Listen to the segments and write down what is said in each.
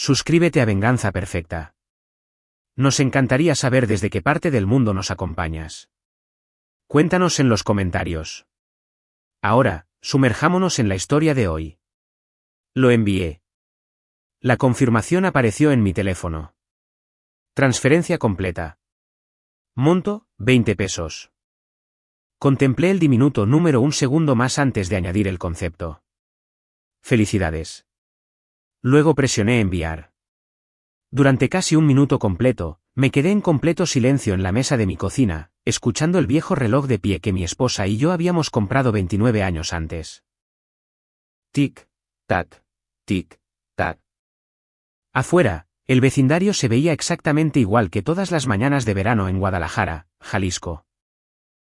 Suscríbete a Venganza Perfecta. Nos encantaría saber desde qué parte del mundo nos acompañas. Cuéntanos en los comentarios. Ahora, sumerjámonos en la historia de hoy. Lo envié. La confirmación apareció en mi teléfono. Transferencia completa. Monto, 20 pesos. Contemplé el diminuto número un segundo más antes de añadir el concepto. Felicidades. Luego presioné enviar. Durante casi un minuto completo, me quedé en completo silencio en la mesa de mi cocina, escuchando el viejo reloj de pie que mi esposa y yo habíamos comprado 29 años antes. Tic, tac, tic, tac. Afuera, el vecindario se veía exactamente igual que todas las mañanas de verano en Guadalajara, Jalisco.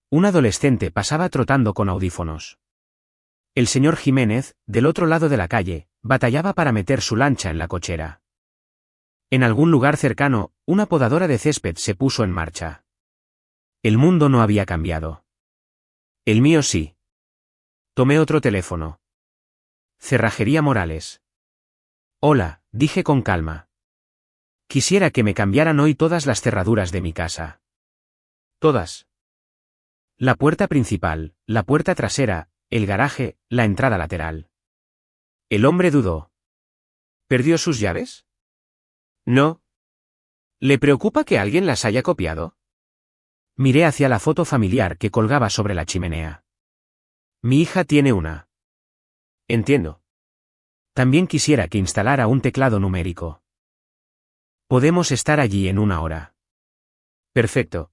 Un adolescente pasaba trotando con audífonos. El señor Jiménez, del otro lado de la calle, batallaba para meter su lancha en la cochera. En algún lugar cercano, una podadora de césped se puso en marcha. El mundo no había cambiado. El mío sí. Tomé otro teléfono. Cerrajería Morales. Hola, dije con calma. Quisiera que me cambiaran hoy todas las cerraduras de mi casa. Todas. La puerta principal, la puerta trasera, el garaje, la entrada lateral. El hombre dudó. ¿Perdió sus llaves? No. ¿Le preocupa que alguien las haya copiado? Miré hacia la foto familiar que colgaba sobre la chimenea. Mi hija tiene una. Entiendo. También quisiera que instalara un teclado numérico. Podemos estar allí en 1 hora. Perfecto.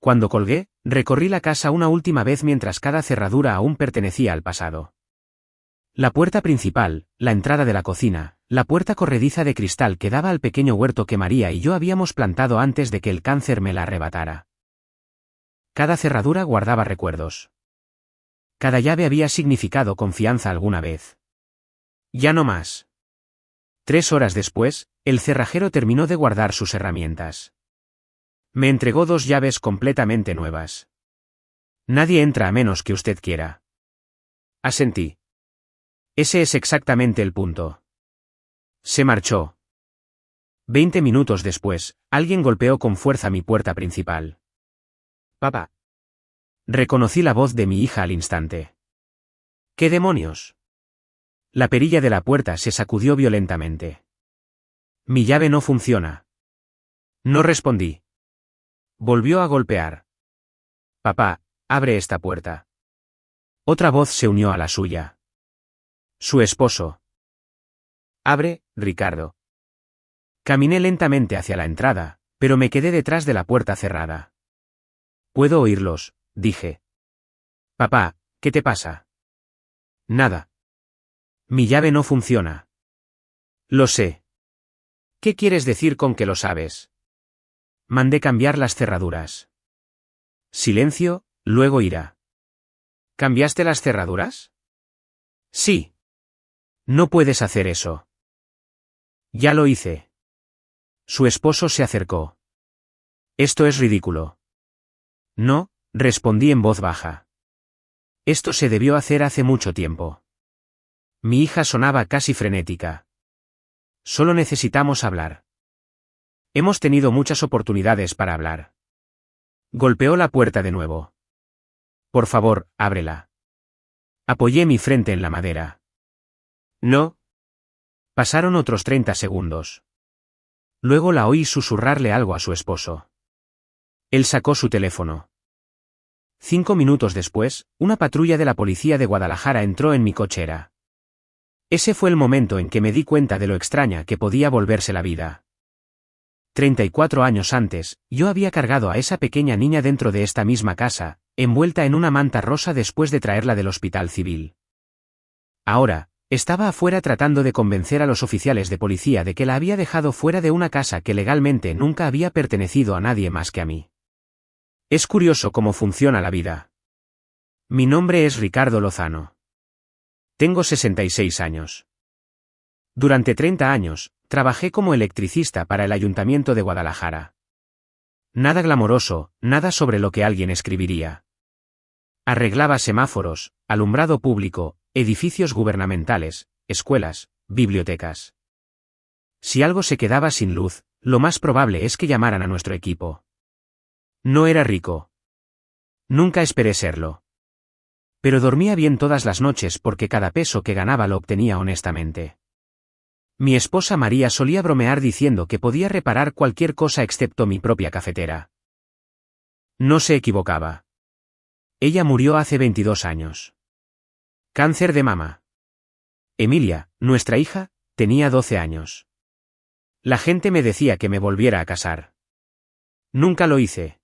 Cuando colgué, recorrí la casa una última vez mientras cada cerradura aún pertenecía al pasado. La puerta principal, la entrada de la cocina, la puerta corrediza de cristal que daba al pequeño huerto que María y yo habíamos plantado antes de que el cáncer me la arrebatara. Cada cerradura guardaba recuerdos. Cada llave había significado confianza alguna vez. Ya no más. 3 horas después, el cerrajero terminó de guardar sus herramientas. Me entregó 2 llaves completamente nuevas. Nadie entra a menos que usted quiera. Asentí. Ese es exactamente el punto. Se marchó. 20 minutos después, alguien golpeó con fuerza mi puerta principal. Papá. Reconocí la voz de mi hija al instante. ¿Qué demonios? La perilla de la puerta se sacudió violentamente. Mi llave no funciona. No respondí. Volvió a golpear. Papá, abre esta puerta. Otra voz se unió a la suya. Su esposo. Abre, Ricardo. Caminé lentamente hacia la entrada, pero me quedé detrás de la puerta cerrada. Puedo oírlos, dije. Papá, ¿qué te pasa? Nada. Mi llave no funciona. Lo sé. ¿Qué quieres decir con que lo sabes? Mandé cambiar las cerraduras. Silencio, luego ira. ¿Cambiaste las cerraduras? Sí. No puedes hacer eso. Ya lo hice. Su esposo se acercó. Esto es ridículo. No, respondí en voz baja. Esto se debió hacer hace mucho tiempo. Mi hija sonaba casi frenética. Solo necesitamos hablar. Hemos tenido muchas oportunidades para hablar. Golpeó la puerta de nuevo. Por favor, ábrela. Apoyé mi frente en la madera. No. Pasaron otros 30 segundos. Luego la oí susurrarle algo a su esposo. Él sacó su teléfono. 5 minutos después, una patrulla de la policía de Guadalajara entró en mi cochera. Ese fue el momento en que me di cuenta de lo extraña que podía volverse la vida. 34 años antes, yo había cargado a esa pequeña niña dentro de esta misma casa, envuelta en una manta rosa después de traerla del hospital civil. Ahora, estaba afuera tratando de convencer a los oficiales de policía de que la había dejado fuera de una casa que legalmente nunca había pertenecido a nadie más que a mí. Es curioso cómo funciona la vida. Mi nombre es Ricardo Lozano. Tengo 66 años. Durante 30 años, trabajé como electricista para el Ayuntamiento de Guadalajara. Nada glamoroso, nada sobre lo que alguien escribiría. Arreglaba semáforos, alumbrado público, edificios gubernamentales, escuelas, bibliotecas. Si algo se quedaba sin luz, lo más probable es que llamaran a nuestro equipo. No era rico. Nunca esperé serlo. Pero dormía bien todas las noches porque cada peso que ganaba lo obtenía honestamente. Mi esposa María solía bromear diciendo que podía reparar cualquier cosa excepto mi propia cafetera. No se equivocaba. Ella murió hace 22 años. Cáncer de mama. Emilia, nuestra hija, tenía 12 años. La gente me decía que me volviera a casar. Nunca lo hice.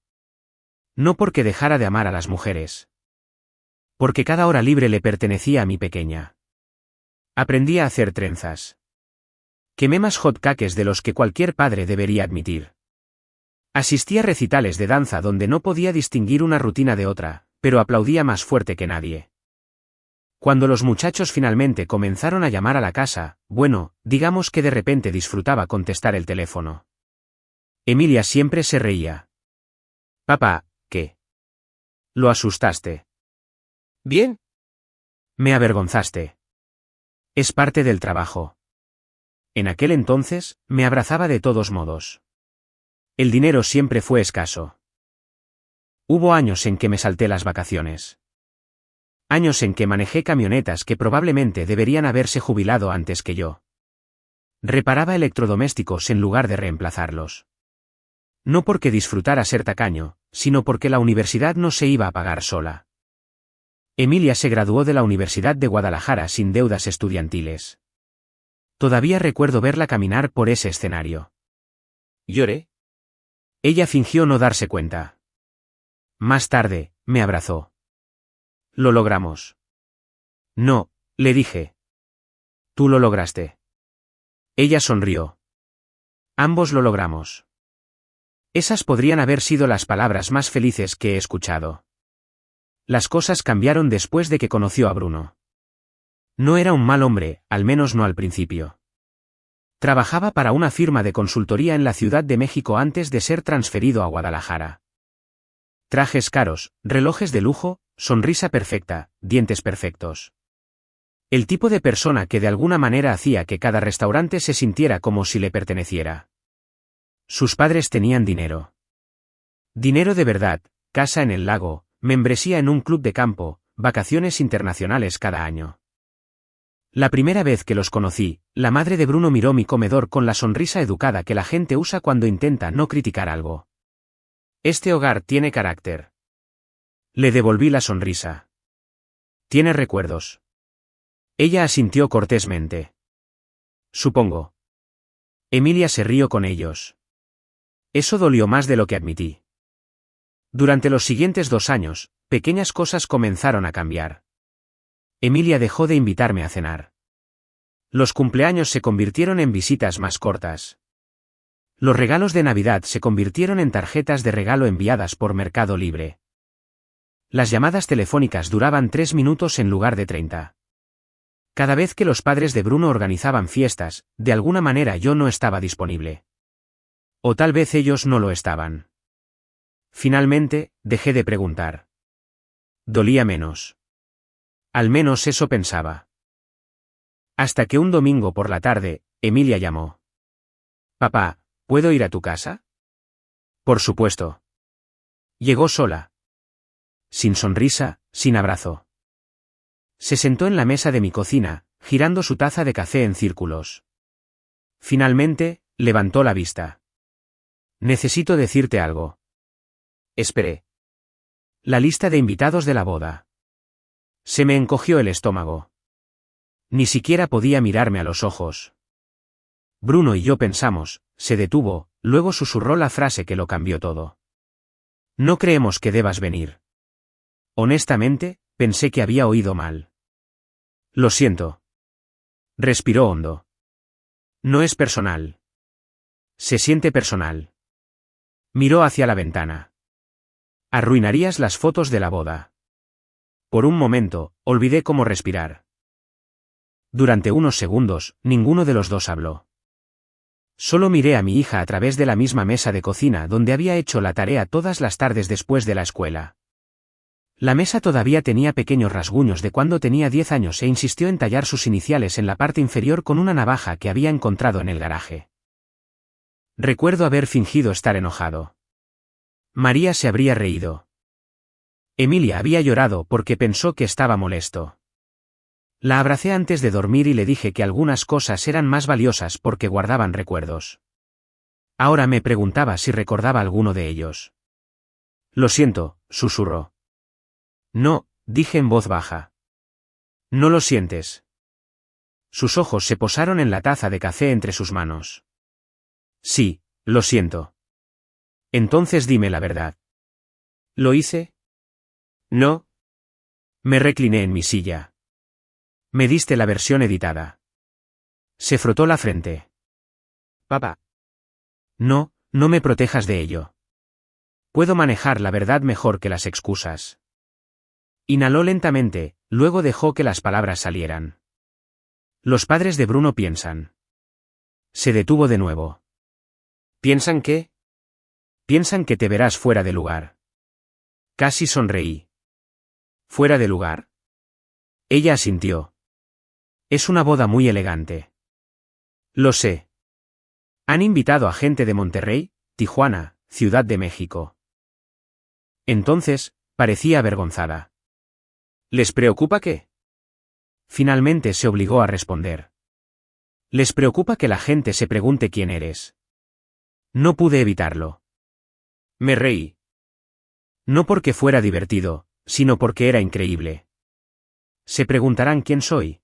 No porque dejara de amar a las mujeres. Porque cada hora libre le pertenecía a mi pequeña. Aprendí a hacer trenzas. Quemé más hot cakes de los que cualquier padre debería admitir. Asistí a recitales de danza donde no podía distinguir una rutina de otra, pero aplaudía más fuerte que nadie. Cuando los muchachos finalmente comenzaron a llamar a la casa, bueno, digamos que de repente disfrutaba contestar el teléfono. Emilia siempre se reía. Papá, ¿qué? ¿Lo asustaste? Bien. Me avergonzaste. Es parte del trabajo. En aquel entonces, me abrazaba de todos modos. El dinero siempre fue escaso. Hubo años en que me salté las vacaciones. Años en que manejé camionetas que probablemente deberían haberse jubilado antes que yo. Reparaba electrodomésticos en lugar de reemplazarlos. No porque disfrutara ser tacaño, sino porque la universidad no se iba a pagar sola. Emilia se graduó de la Universidad de Guadalajara sin deudas estudiantiles. Todavía recuerdo verla caminar por ese escenario. ¿Lloré? Ella fingió no darse cuenta. Más tarde, me abrazó. Lo logramos. No, le dije. Tú lo lograste. Ella sonrió. Ambos lo logramos. Esas podrían haber sido las palabras más felices que he escuchado. Las cosas cambiaron después de que conoció a Bruno. No era un mal hombre, al menos no al principio. Trabajaba para una firma de consultoría en la Ciudad de México antes de ser transferido a Guadalajara. Trajes caros, relojes de lujo, sonrisa perfecta, dientes perfectos. El tipo de persona que de alguna manera hacía que cada restaurante se sintiera como si le perteneciera. Sus padres tenían dinero. Dinero de verdad, casa en el lago, membresía en un club de campo, vacaciones internacionales cada año. La primera vez que los conocí, la madre de Bruno miró mi comedor con la sonrisa educada que la gente usa cuando intenta no criticar algo. Este hogar tiene carácter. Le devolví la sonrisa. Tiene recuerdos. Ella asintió cortésmente. Supongo. Emilia se rió con ellos. Eso dolió más de lo que admití. Durante los siguientes 2 años, pequeñas cosas comenzaron a cambiar. Emilia dejó de invitarme a cenar. Los cumpleaños se convirtieron en visitas más cortas. Los regalos de Navidad se convirtieron en tarjetas de regalo enviadas por Mercado Libre. Las llamadas telefónicas duraban 3 minutos en lugar de 30. Cada vez que los padres de Bruno organizaban fiestas, de alguna manera yo no estaba disponible. O tal vez ellos no lo estaban. Finalmente, dejé de preguntar. Dolía menos. Al menos eso pensaba. Hasta que un domingo por la tarde, Emilia llamó. Papá, ¿puedo ir a tu casa? Por supuesto. Llegó sola. Sin sonrisa, sin abrazo. Se sentó en la mesa de mi cocina, girando su taza de café en círculos. Finalmente, levantó la vista. Necesito decirte algo. Esperé. La lista de invitados de la boda. Se me encogió el estómago. Ni siquiera podía mirarme a los ojos. Bruno y yo pensamos, se detuvo, luego susurró la frase que lo cambió todo. No creemos que debas venir. Honestamente, pensé que había oído mal. Lo siento. Respiró hondo. No es personal. Se siente personal. Miró hacia la ventana. Arruinarías las fotos de la boda. Por un momento, olvidé cómo respirar. Durante unos segundos, ninguno de los dos habló. Solo miré a mi hija a través de la misma mesa de cocina donde había hecho la tarea todas las tardes después de la escuela. La mesa todavía tenía pequeños rasguños de cuando tenía 10 años e insistió en tallar sus iniciales en la parte inferior con una navaja que había encontrado en el garaje. Recuerdo haber fingido estar enojado. María se habría reído. Emilia había llorado porque pensó que estaba molesto. La abracé antes de dormir y le dije que algunas cosas eran más valiosas porque guardaban recuerdos. Ahora me preguntaba si recordaba alguno de ellos. Lo siento, susurró. No, dije en voz baja. ¿No lo sientes? Sus ojos se posaron en la taza de café entre sus manos. Sí, lo siento. Entonces dime la verdad. ¿Lo hice? No. Me recliné en mi silla. Me diste la versión editada. Se frotó la frente. Papá. No, no me protejas de ello. Puedo manejar la verdad mejor que las excusas. Inhaló lentamente, luego dejó que las palabras salieran. Los padres de Bruno piensan. Se detuvo de nuevo. ¿Piensan qué? Piensan que te verás fuera de lugar. Casi sonreí. ¿Fuera de lugar? Ella asintió. Es una boda muy elegante. Lo sé. Han invitado a gente de Monterrey, Tijuana, Ciudad de México. Entonces, parecía avergonzada. ¿Les preocupa qué? Finalmente se obligó a responder. Les preocupa que la gente se pregunte quién eres. No pude evitarlo. Me reí. No porque fuera divertido, sino porque era increíble. Se preguntarán quién soy.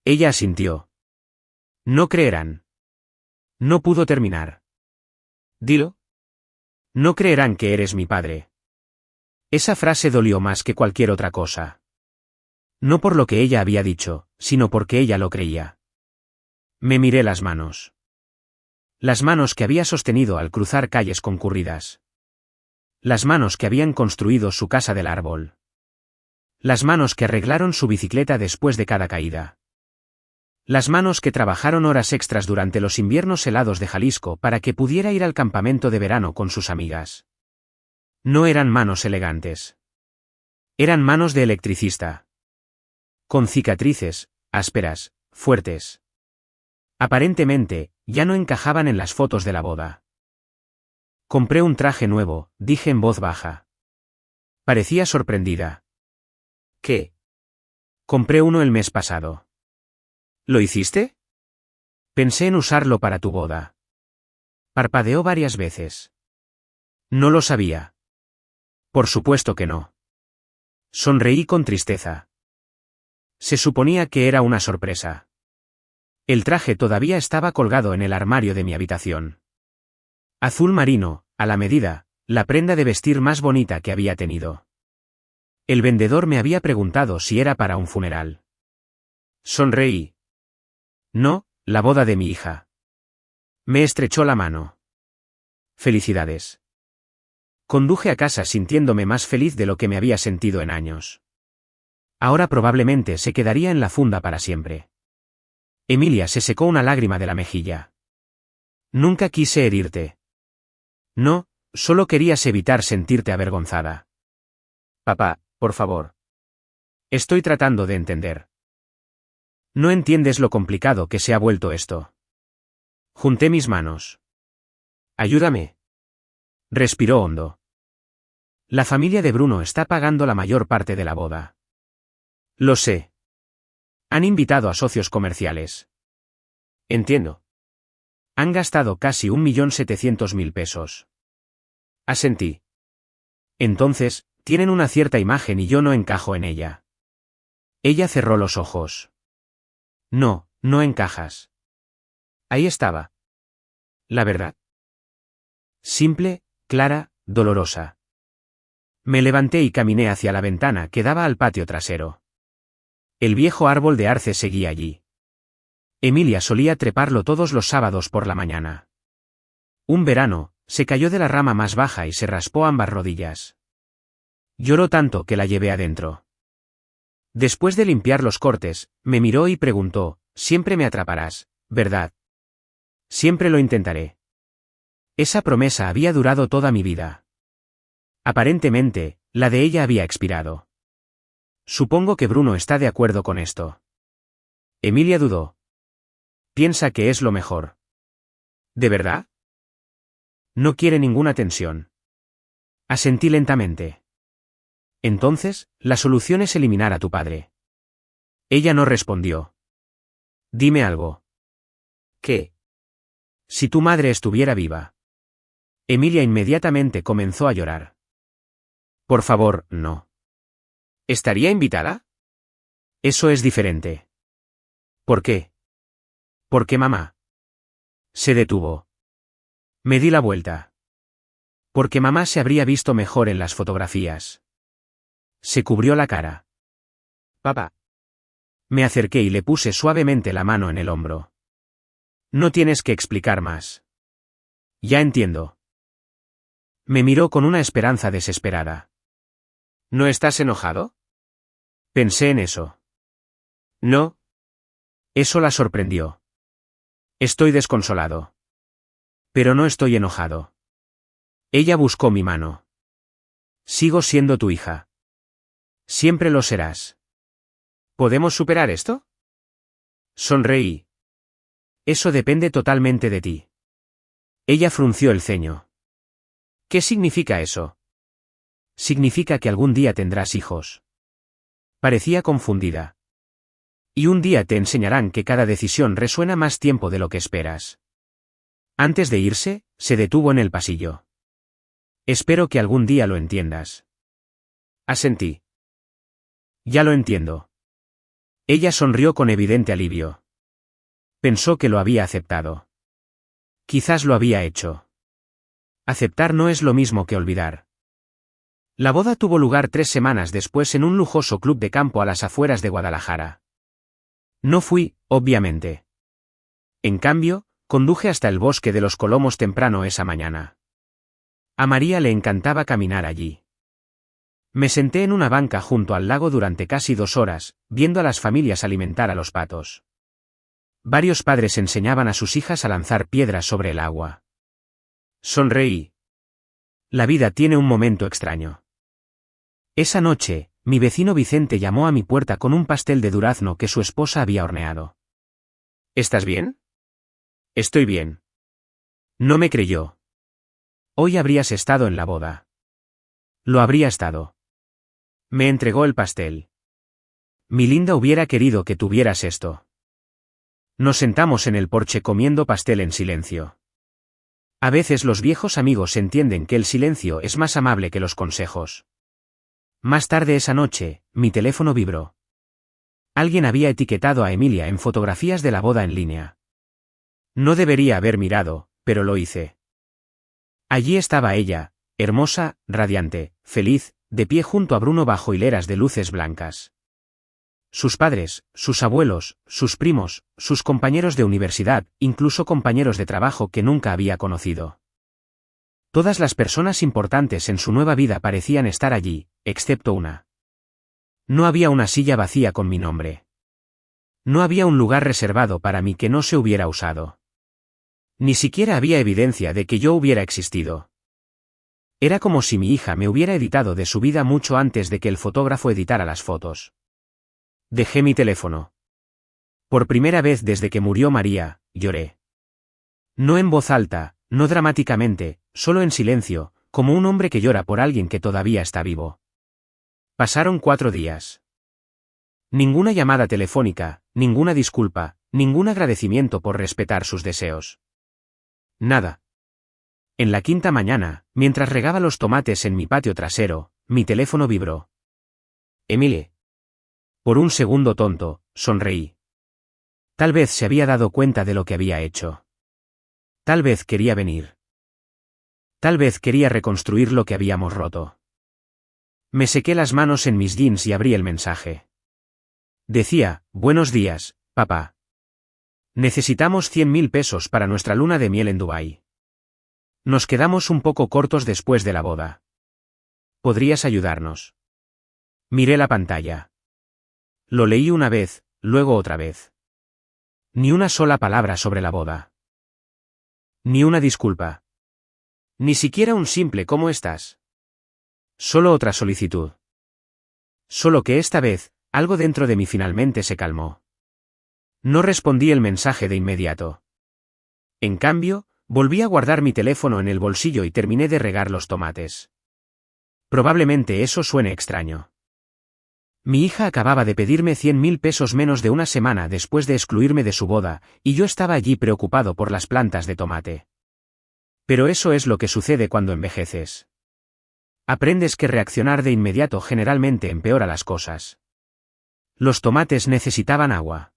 Ella asintió. No creerán. No pudo terminar. Dilo. No creerán que eres mi padre. Esa frase dolió más que cualquier otra cosa. No por lo que ella había dicho, sino porque ella lo creía. Me miré las manos. Las manos que había sostenido al cruzar calles concurridas. Las manos que habían construido su casa del árbol. Las manos que arreglaron su bicicleta después de cada caída. Las manos que trabajaron horas extras durante los inviernos helados de Jalisco para que pudiera ir al campamento de verano con sus amigas. No eran manos elegantes. Eran manos de electricista. Con cicatrices, ásperas, fuertes. Aparentemente, ya no encajaban en las fotos de la boda. Compré un traje nuevo, dije en voz baja. Parecía sorprendida. ¿Qué? Compré uno el mes pasado. ¿Lo hiciste? Pensé en usarlo para tu boda. Parpadeó varias veces. No lo sabía. Por supuesto que no. Sonreí con tristeza. Se suponía que era una sorpresa. El traje todavía estaba colgado en el armario de mi habitación. Azul marino, a la medida, la prenda de vestir más bonita que había tenido. El vendedor me había preguntado si era para un funeral. Sonreí. No, la boda de mi hija. Me estrechó la mano. Felicidades. Conduje a casa sintiéndome más feliz de lo que me había sentido en años. Ahora probablemente se quedaría en la funda para siempre. Emilia se secó una lágrima de la mejilla. Nunca quise herirte. No, solo querías evitar sentirte avergonzada. Papá, por favor. Estoy tratando de entender. No entiendes lo complicado que se ha vuelto esto. Junté mis manos. Ayúdame. Respiró hondo. La familia de Bruno está pagando la mayor parte de la boda. Lo sé. Han invitado a socios comerciales. Entiendo. Han gastado casi 1.700.000 pesos. Asentí. Entonces, tienen una cierta imagen y yo no encajo en ella. Ella cerró los ojos. No, no encajas. Ahí estaba. La verdad. Simple, clara, dolorosa. Me levanté y caminé hacia la ventana que daba al patio trasero. El viejo árbol de arce seguía allí. Emilia solía treparlo todos los sábados por la mañana. Un verano, se cayó de la rama más baja y se raspó ambas rodillas. Lloró tanto que la llevé adentro. Después de limpiar los cortes, me miró y preguntó, siempre me atraparás, ¿verdad? Siempre lo intentaré. Esa promesa había durado toda mi vida. Aparentemente, La de ella había expirado. Supongo que Bruno está de acuerdo con esto. Emilia dudó. Piensa que es lo mejor. ¿De verdad? No quiere ninguna tensión. Asentí lentamente. Entonces, la solución es eliminar a tu padre. Ella no respondió. Dime algo. ¿Qué? Si tu madre estuviera viva. Emilia inmediatamente comenzó a llorar. Por favor, no. ¿Estaría invitada? Eso es diferente. ¿Por qué? Porque mamá. Se detuvo. Me di la vuelta. Porque mamá se habría visto mejor en las fotografías. Se cubrió la cara. Papá. Me acerqué y le puse suavemente la mano en el hombro. No tienes que explicar más. Ya entiendo. Me miró con una esperanza desesperada. ¿No estás enojado? Pensé en eso. No. Eso la sorprendió. Estoy desconsolado. Pero no estoy enojado. Ella buscó mi mano. Sigo siendo tu hija. Siempre lo serás. ¿Podemos superar esto? Sonreí. Eso depende totalmente de ti. Ella frunció el ceño. ¿Qué significa eso? Significa que algún día tendrás hijos. Parecía confundida. Y un día te enseñarán que cada decisión resuena más tiempo de lo que esperas. Antes de irse, se detuvo en el pasillo. Espero que algún día lo entiendas. Asentí. Ya lo entiendo. Ella sonrió con evidente alivio. Pensó que lo había aceptado. Quizás lo había hecho. Aceptar no es lo mismo que olvidar. La boda tuvo lugar 3 semanas después en un lujoso club de campo a las afueras de Guadalajara. No fui, obviamente. En cambio, conduje hasta el bosque de los Colomos temprano esa mañana. A María le encantaba caminar allí. Me senté en una banca junto al lago durante casi 2 horas, viendo a las familias alimentar a los patos. Varios padres enseñaban a sus hijas a lanzar piedras sobre el agua. Sonreí. La vida tiene un momento extraño. Esa noche, mi vecino Vicente llamó a mi puerta con un pastel de durazno que su esposa había horneado. ¿Estás bien? Estoy bien. No me creyó. Hoy habrías estado en la boda. Lo habría estado. Me entregó el pastel. Mi linda hubiera querido que tuvieras esto. Nos sentamos en el porche comiendo pastel en silencio. A veces los viejos amigos entienden que el silencio es más amable que los consejos. Más tarde esa noche, mi teléfono vibró. Alguien había etiquetado a Emilia en fotografías de la boda en línea. No debería haber mirado, pero lo hice. Allí estaba ella, hermosa, radiante, feliz, de pie junto a Bruno bajo hileras de luces blancas. Sus padres, sus abuelos, sus primos, sus compañeros de universidad, incluso compañeros de trabajo que nunca había conocido. Todas las personas importantes en su nueva vida parecían estar allí, excepto una. No había una silla vacía con mi nombre. No había un lugar reservado para mí que no se hubiera usado. Ni siquiera había evidencia de que yo hubiera existido. Era como si mi hija me hubiera editado de su vida mucho antes de que el fotógrafo editara las fotos. Dejé mi teléfono. Por primera vez desde que murió María, lloré. No en voz alta, no dramáticamente, solo en silencio, como un hombre que llora por alguien que todavía está vivo. Pasaron 4 días. Ninguna llamada telefónica, ninguna disculpa, ningún agradecimiento por respetar sus deseos. Nada. En la 5ª mañana, mientras regaba los tomates en mi patio trasero, mi teléfono vibró. Emilie. Por un segundo tonto, sonreí. Tal vez se había dado cuenta de lo que había hecho. Tal vez quería venir. Tal vez quería reconstruir lo que habíamos roto. Me sequé las manos en mis jeans y abrí el mensaje. Decía, buenos días, papá. Necesitamos 100.000 pesos para nuestra luna de miel en Dubái. Nos quedamos un poco cortos después de la boda. ¿Podrías ayudarnos? Miré la pantalla. Lo leí una vez, luego otra vez. Ni una sola palabra sobre la boda. Ni una disculpa. Ni siquiera un simple ¿cómo estás? Solo otra solicitud. Solo que esta vez, algo dentro de mí finalmente se calmó. No respondí el mensaje de inmediato. En cambio, volví a guardar mi teléfono en el bolsillo y terminé de regar los tomates. Probablemente eso suene extraño. Mi hija acababa de pedirme 100.000 pesos menos de una semana después de excluirme de su boda, y yo estaba allí preocupado por las plantas de tomate. Pero eso es lo que sucede cuando envejeces. Aprendes que reaccionar de inmediato generalmente empeora las cosas. Los tomates necesitaban agua.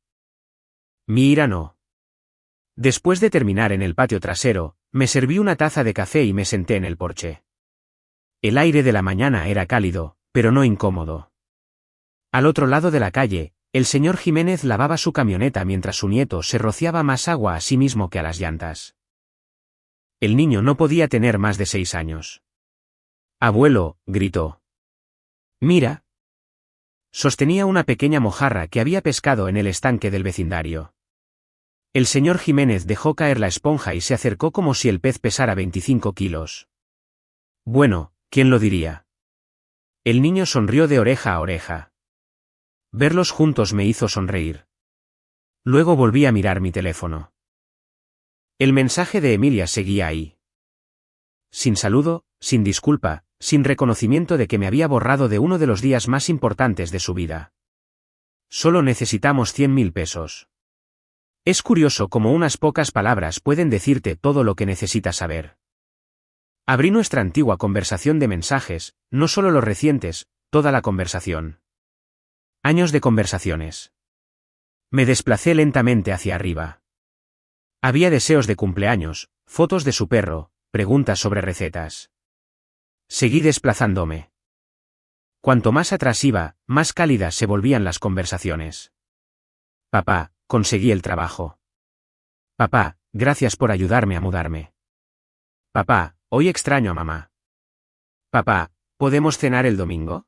Mi ira no. Después de terminar en el patio trasero, me serví una taza de café y me senté en el porche. El aire de la mañana era cálido, pero no incómodo. Al otro lado de la calle, el señor Jiménez lavaba su camioneta mientras su nieto se rociaba más agua a sí mismo que a las llantas. El niño no podía tener más de 6 años. «Abuelo», gritó. «Mira». Sostenía una pequeña mojarra que había pescado en el estanque del vecindario. El señor Jiménez dejó caer la esponja y se acercó como si el pez pesara 25 kilos. Bueno, ¿quién lo diría? El niño sonrió de oreja a oreja. Verlos juntos me hizo sonreír. Luego volví a mirar mi teléfono. El mensaje de Emilia seguía ahí. Sin saludo, sin disculpa, sin reconocimiento de que me había borrado de uno de los días más importantes de su vida. Solo necesitamos 100.000 pesos. Es curioso cómo unas pocas palabras pueden decirte todo lo que necesitas saber. Abrí nuestra antigua conversación de mensajes, no solo los recientes, toda la conversación. Años de conversaciones. Me desplacé lentamente hacia arriba. Había deseos de cumpleaños, fotos de su perro, preguntas sobre recetas. Seguí desplazándome. Cuanto más atrás iba, más cálidas se volvían las conversaciones. Papá, conseguí el trabajo. Papá, gracias por ayudarme a mudarme. Papá, hoy extraño a mamá. Papá, ¿podemos cenar el domingo?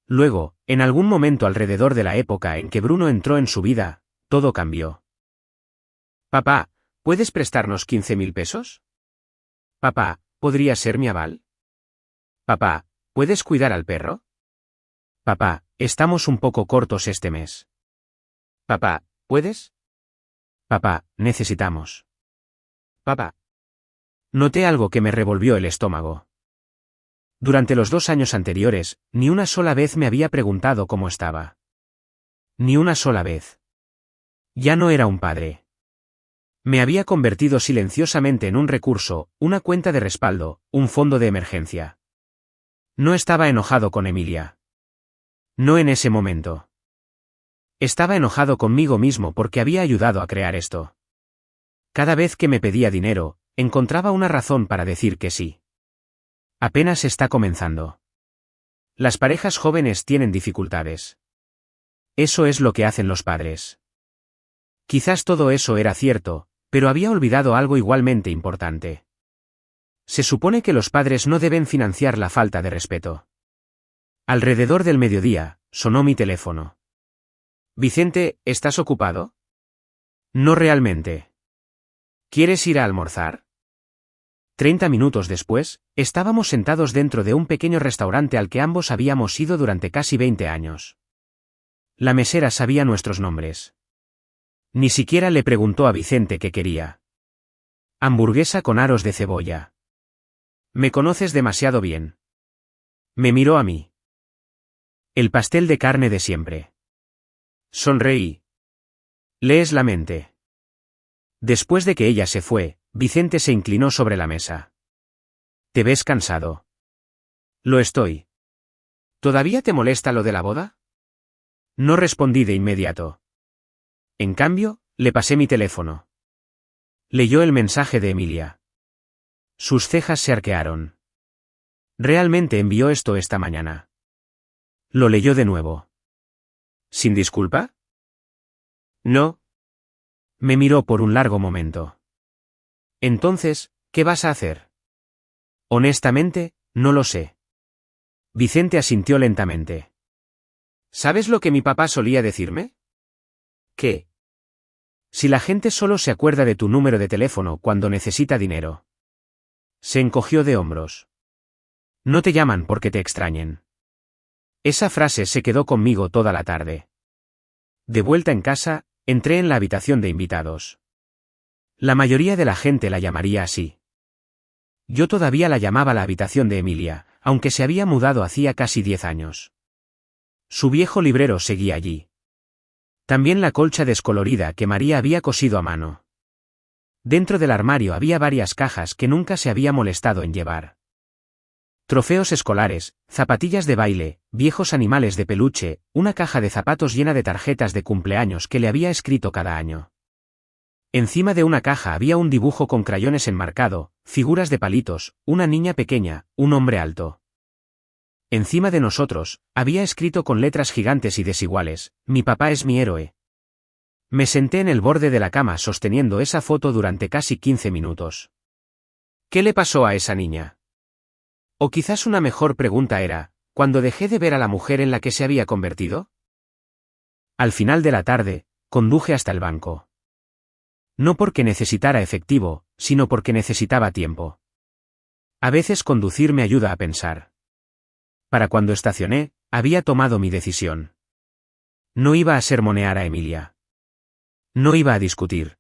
Luego, en algún momento alrededor de la época en que Bruno entró en su vida, todo cambió. Papá, ¿puedes prestarnos 15.000 pesos? Papá, ¿podría ser mi aval? Papá, ¿puedes cuidar al perro? Papá, estamos un poco cortos este mes. Papá, ¿puedes? Papá, necesitamos. Papá. Noté algo que me revolvió el estómago. Durante los 2 años anteriores, ni una sola vez me había preguntado cómo estaba. Ni una sola vez. Ya no era un padre. Me había convertido silenciosamente en un recurso, una cuenta de respaldo, un fondo de emergencia. No estaba enojado con Emilia. No en ese momento. Estaba enojado conmigo mismo porque había ayudado a crear esto. Cada vez que me pedía dinero, encontraba una razón para decir que sí. Apenas está comenzando. Las parejas jóvenes tienen dificultades. Eso es lo que hacen los padres. Quizás todo eso era cierto, pero había olvidado algo igualmente importante. Se supone que los padres no deben financiar la falta de respeto. Alrededor del mediodía, sonó mi teléfono. Vicente, ¿estás ocupado? No realmente. ¿Quieres ir a almorzar? 30 minutos después, estábamos sentados dentro de un pequeño restaurante al que ambos habíamos ido durante casi 20 años. La mesera sabía nuestros nombres. Ni siquiera le preguntó a Vicente qué quería. Hamburguesa con aros de cebolla. Me conoces demasiado bien. Me miró a mí. El pastel de carne de siempre. Sonreí. Lees la mente. Después de que ella se fue, Vicente se inclinó sobre la mesa. ¿Te ves cansado? Lo estoy. ¿Todavía te molesta lo de la boda? No respondí de inmediato. En cambio, le pasé mi teléfono. Leyó el mensaje de Emilia. Sus cejas se arquearon. ¿Realmente envió esto esta mañana? Lo leyó de nuevo. ¿Sin disculpa? No. Me miró por un largo momento. Entonces, ¿qué vas a hacer? Honestamente, no lo sé. Vicente asintió lentamente. ¿Sabes lo que mi papá solía decirme? ¿Qué? Si la gente solo se acuerda de tu número de teléfono cuando necesita dinero. Se encogió de hombros. No te llaman porque te extrañen. Esa frase se quedó conmigo toda la tarde. De vuelta en casa, entré en la habitación de invitados. La mayoría de la gente la llamaría así. Yo todavía la llamaba la habitación de Emilia, aunque se había mudado hacía casi 10 años. Su viejo librero seguía allí. También la colcha descolorida que María había cosido a mano. Dentro del armario había varias cajas que nunca se había molestado en llevar. Trofeos escolares, zapatillas de baile, viejos animales de peluche, una caja de zapatos llena de tarjetas de cumpleaños que le había escrito cada año. Encima de una caja había un dibujo con crayones enmarcado, figuras de palitos, una niña pequeña, un hombre alto. Encima de nosotros, había escrito con letras gigantes y desiguales: mi papá es mi héroe. Me senté en el borde de la cama sosteniendo esa foto durante casi 15 minutos. ¿Qué le pasó a esa niña? O quizás una mejor pregunta era, ¿cuándo dejé de ver a la mujer en la que se había convertido? Al final de la tarde, conduje hasta el banco. No porque necesitara efectivo, sino porque necesitaba tiempo. A veces conducir me ayuda a pensar. Para cuando estacioné, había tomado mi decisión. No iba a sermonear a Emilia. No iba a discutir.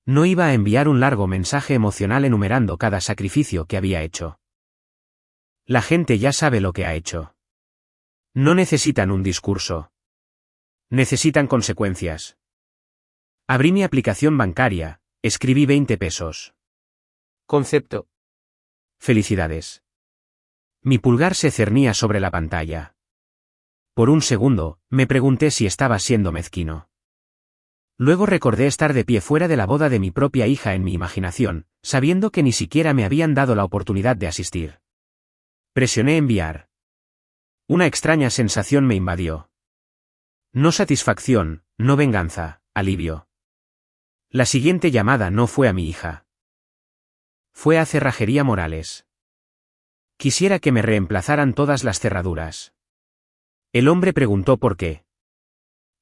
No iba a enviar un largo mensaje emocional enumerando cada sacrificio que había hecho. La gente ya sabe lo que ha hecho. No necesitan un discurso. Necesitan consecuencias. Abrí mi aplicación bancaria, escribí 20 pesos. Concepto. Felicidades. Mi pulgar se cernía sobre la pantalla. Por un segundo, me pregunté si estaba siendo mezquino. Luego recordé estar de pie fuera de la boda de mi propia hija en mi imaginación, sabiendo que ni siquiera me habían dado la oportunidad de asistir. Presioné enviar. Una extraña sensación me invadió. No satisfacción, no venganza, alivio. La siguiente llamada no fue a mi hija. Fue a Cerrajería Morales. Quisiera que me reemplazaran todas las cerraduras. El hombre preguntó por qué.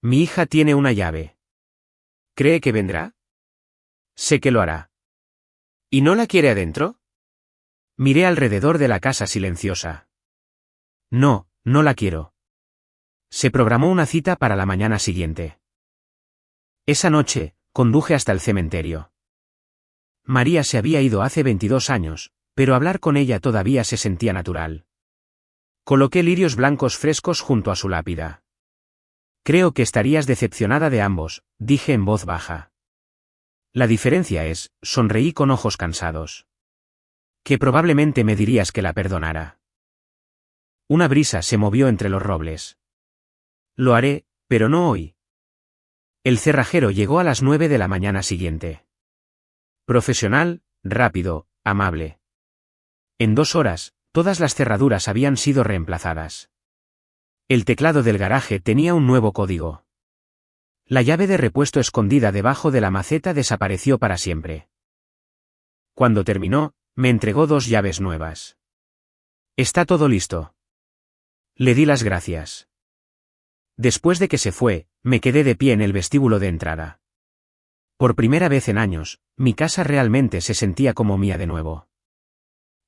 Mi hija tiene una llave. ¿Cree que vendrá? Sé que lo hará. ¿Y no la quiere adentro? Miré alrededor de la casa silenciosa. No, no la quiero. Se programó una cita para la mañana siguiente. Esa noche, conduje hasta el cementerio. María se había ido hace 22 años, pero hablar con ella todavía se sentía natural. Coloqué lirios blancos frescos junto a su lápida. Creo que estarías decepcionada de ambos, dije en voz baja. La diferencia es, sonreí con ojos cansados. Que probablemente me dirías que la perdonara. Una brisa se movió entre los robles. Lo haré, pero no hoy. El cerrajero llegó a las 9 de la mañana siguiente. Profesional, rápido, amable. En 2 horas, todas las cerraduras habían sido reemplazadas. El teclado del garaje tenía un nuevo código. La llave de repuesto escondida debajo de la maceta desapareció para siempre. Cuando terminó, me entregó 2 llaves nuevas. Está todo listo. Le di las gracias. Después de que se fue, me quedé de pie en el vestíbulo de entrada. Por primera vez en años, mi casa realmente se sentía como mía de nuevo.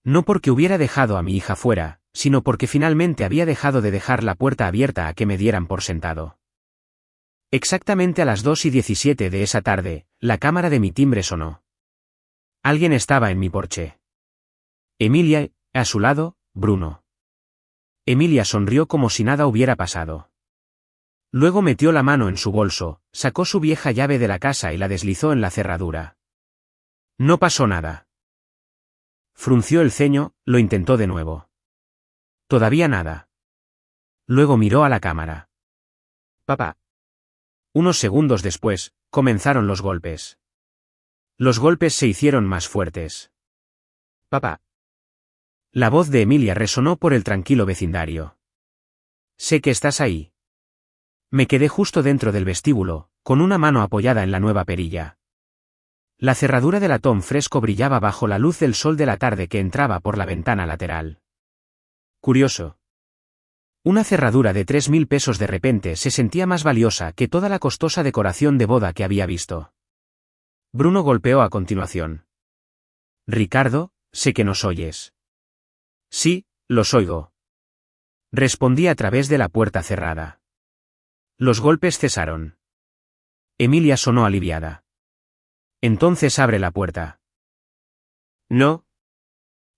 No porque hubiera dejado a mi hija fuera, sino porque finalmente había dejado de dejar la puerta abierta a que me dieran por sentado. Exactamente a las 2:17 de esa tarde, la cámara de mi timbre sonó. Alguien estaba en mi porche. Emilia, a su lado, Bruno. Emilia sonrió como si nada hubiera pasado. Luego metió la mano en su bolso, sacó su vieja llave de la casa y la deslizó en la cerradura. No pasó nada. Frunció el ceño, lo intentó de nuevo. Todavía nada. Luego miró a la cámara. Papá. Unos segundos después, comenzaron los golpes. Los golpes se hicieron más fuertes. Papá. La voz de Emilia resonó por el tranquilo vecindario. Sé que estás ahí. Me quedé justo dentro del vestíbulo, con una mano apoyada en la nueva perilla. La cerradura de latón fresco brillaba bajo la luz del sol de la tarde que entraba por la ventana lateral. Curioso. Una cerradura de 3.000 pesos de repente se sentía más valiosa que toda la costosa decoración de boda que había visto. Bruno golpeó a continuación. Ricardo, sé que nos oyes. Sí, Los oigo. Respondí a través de la puerta cerrada. Los golpes cesaron. Emilia sonó aliviada. Entonces abre la puerta. No.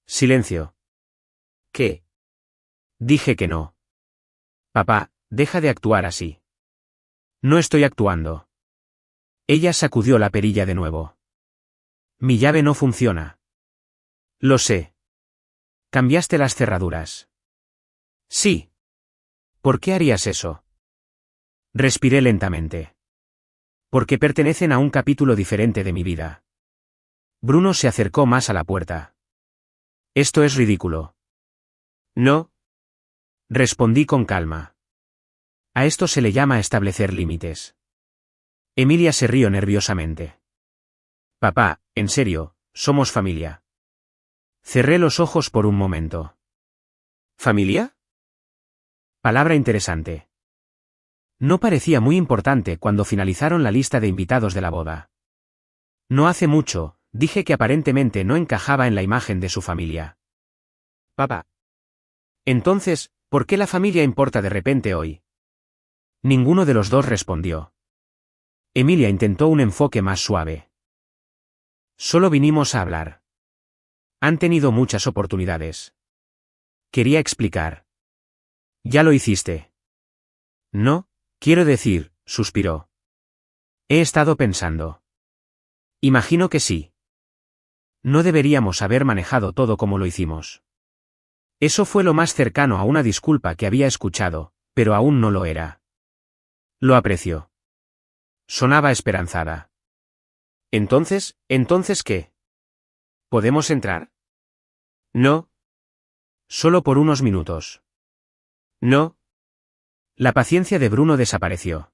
Silencio. ¿Qué? Dije que no. Papá, deja de actuar así. No estoy actuando. Ella sacudió la perilla de nuevo. Mi llave no funciona. Lo sé. ¿Cambiaste las cerraduras? Sí. ¿Por qué harías eso? Respiré lentamente. Porque pertenecen a un capítulo diferente de mi vida. Bruno se acercó más a la puerta. Esto es ridículo. No. Respondí con calma. A esto se le llama establecer límites. Emilia se rió nerviosamente. Papá, en serio, somos familia. Cerré los ojos por un momento. ¿Familia? Palabra interesante. No parecía muy importante cuando finalizaron la lista de invitados de la boda. No hace mucho, dije que aparentemente no encajaba en la imagen de su familia. Papá. Entonces, ¿por qué la familia importa de repente hoy? Ninguno de los dos respondió. Emilia intentó un enfoque más suave. Solo vinimos a hablar. Han tenido muchas oportunidades. Quería explicar. Ya lo hiciste. No, quiero decir, suspiró. He estado pensando. Imagino que sí. No deberíamos haber manejado todo como lo hicimos. Eso fue lo más cercano a una disculpa que había escuchado, pero aún no lo era. Lo aprecio. Sonaba esperanzada. ¿Entonces qué? ¿Podemos entrar? No. Solo por unos minutos. No. La paciencia de Bruno desapareció.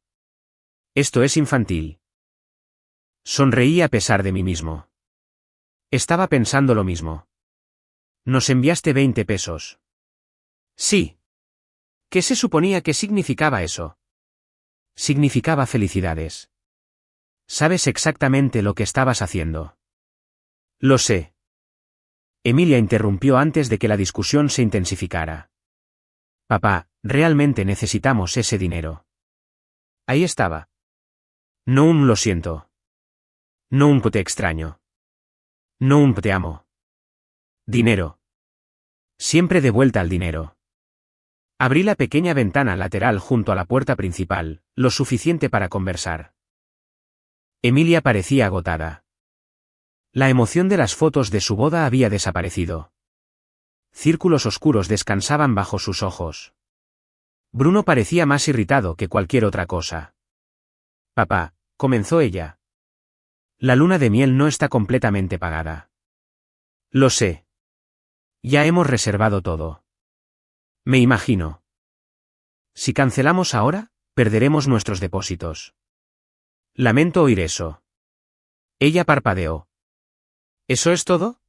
Esto es infantil. Sonreí a pesar de mí mismo. Estaba pensando lo mismo. Nos enviaste 20 pesos. Sí. ¿Qué se suponía que significaba eso? Significaba felicidades. Sabes exactamente lo que estabas haciendo. Lo sé. Emilia interrumpió antes de que la discusión se intensificara. Papá, realmente necesitamos ese dinero. Ahí estaba. No un lo siento. No un te extraño. No un te amo. Dinero. Siempre de vuelta al dinero. Abrí la pequeña ventana lateral junto a la puerta principal, lo suficiente para conversar. Emilia parecía agotada. La emoción de las fotos de su boda había desaparecido. Círculos oscuros descansaban bajo sus ojos. Bruno parecía más irritado que cualquier otra cosa. Papá, comenzó ella. La luna de miel no está completamente pagada. Lo sé. Ya hemos reservado todo. Me imagino. Si cancelamos ahora, perderemos nuestros depósitos. Lamento oír eso. Ella parpadeó. ¿Eso es todo?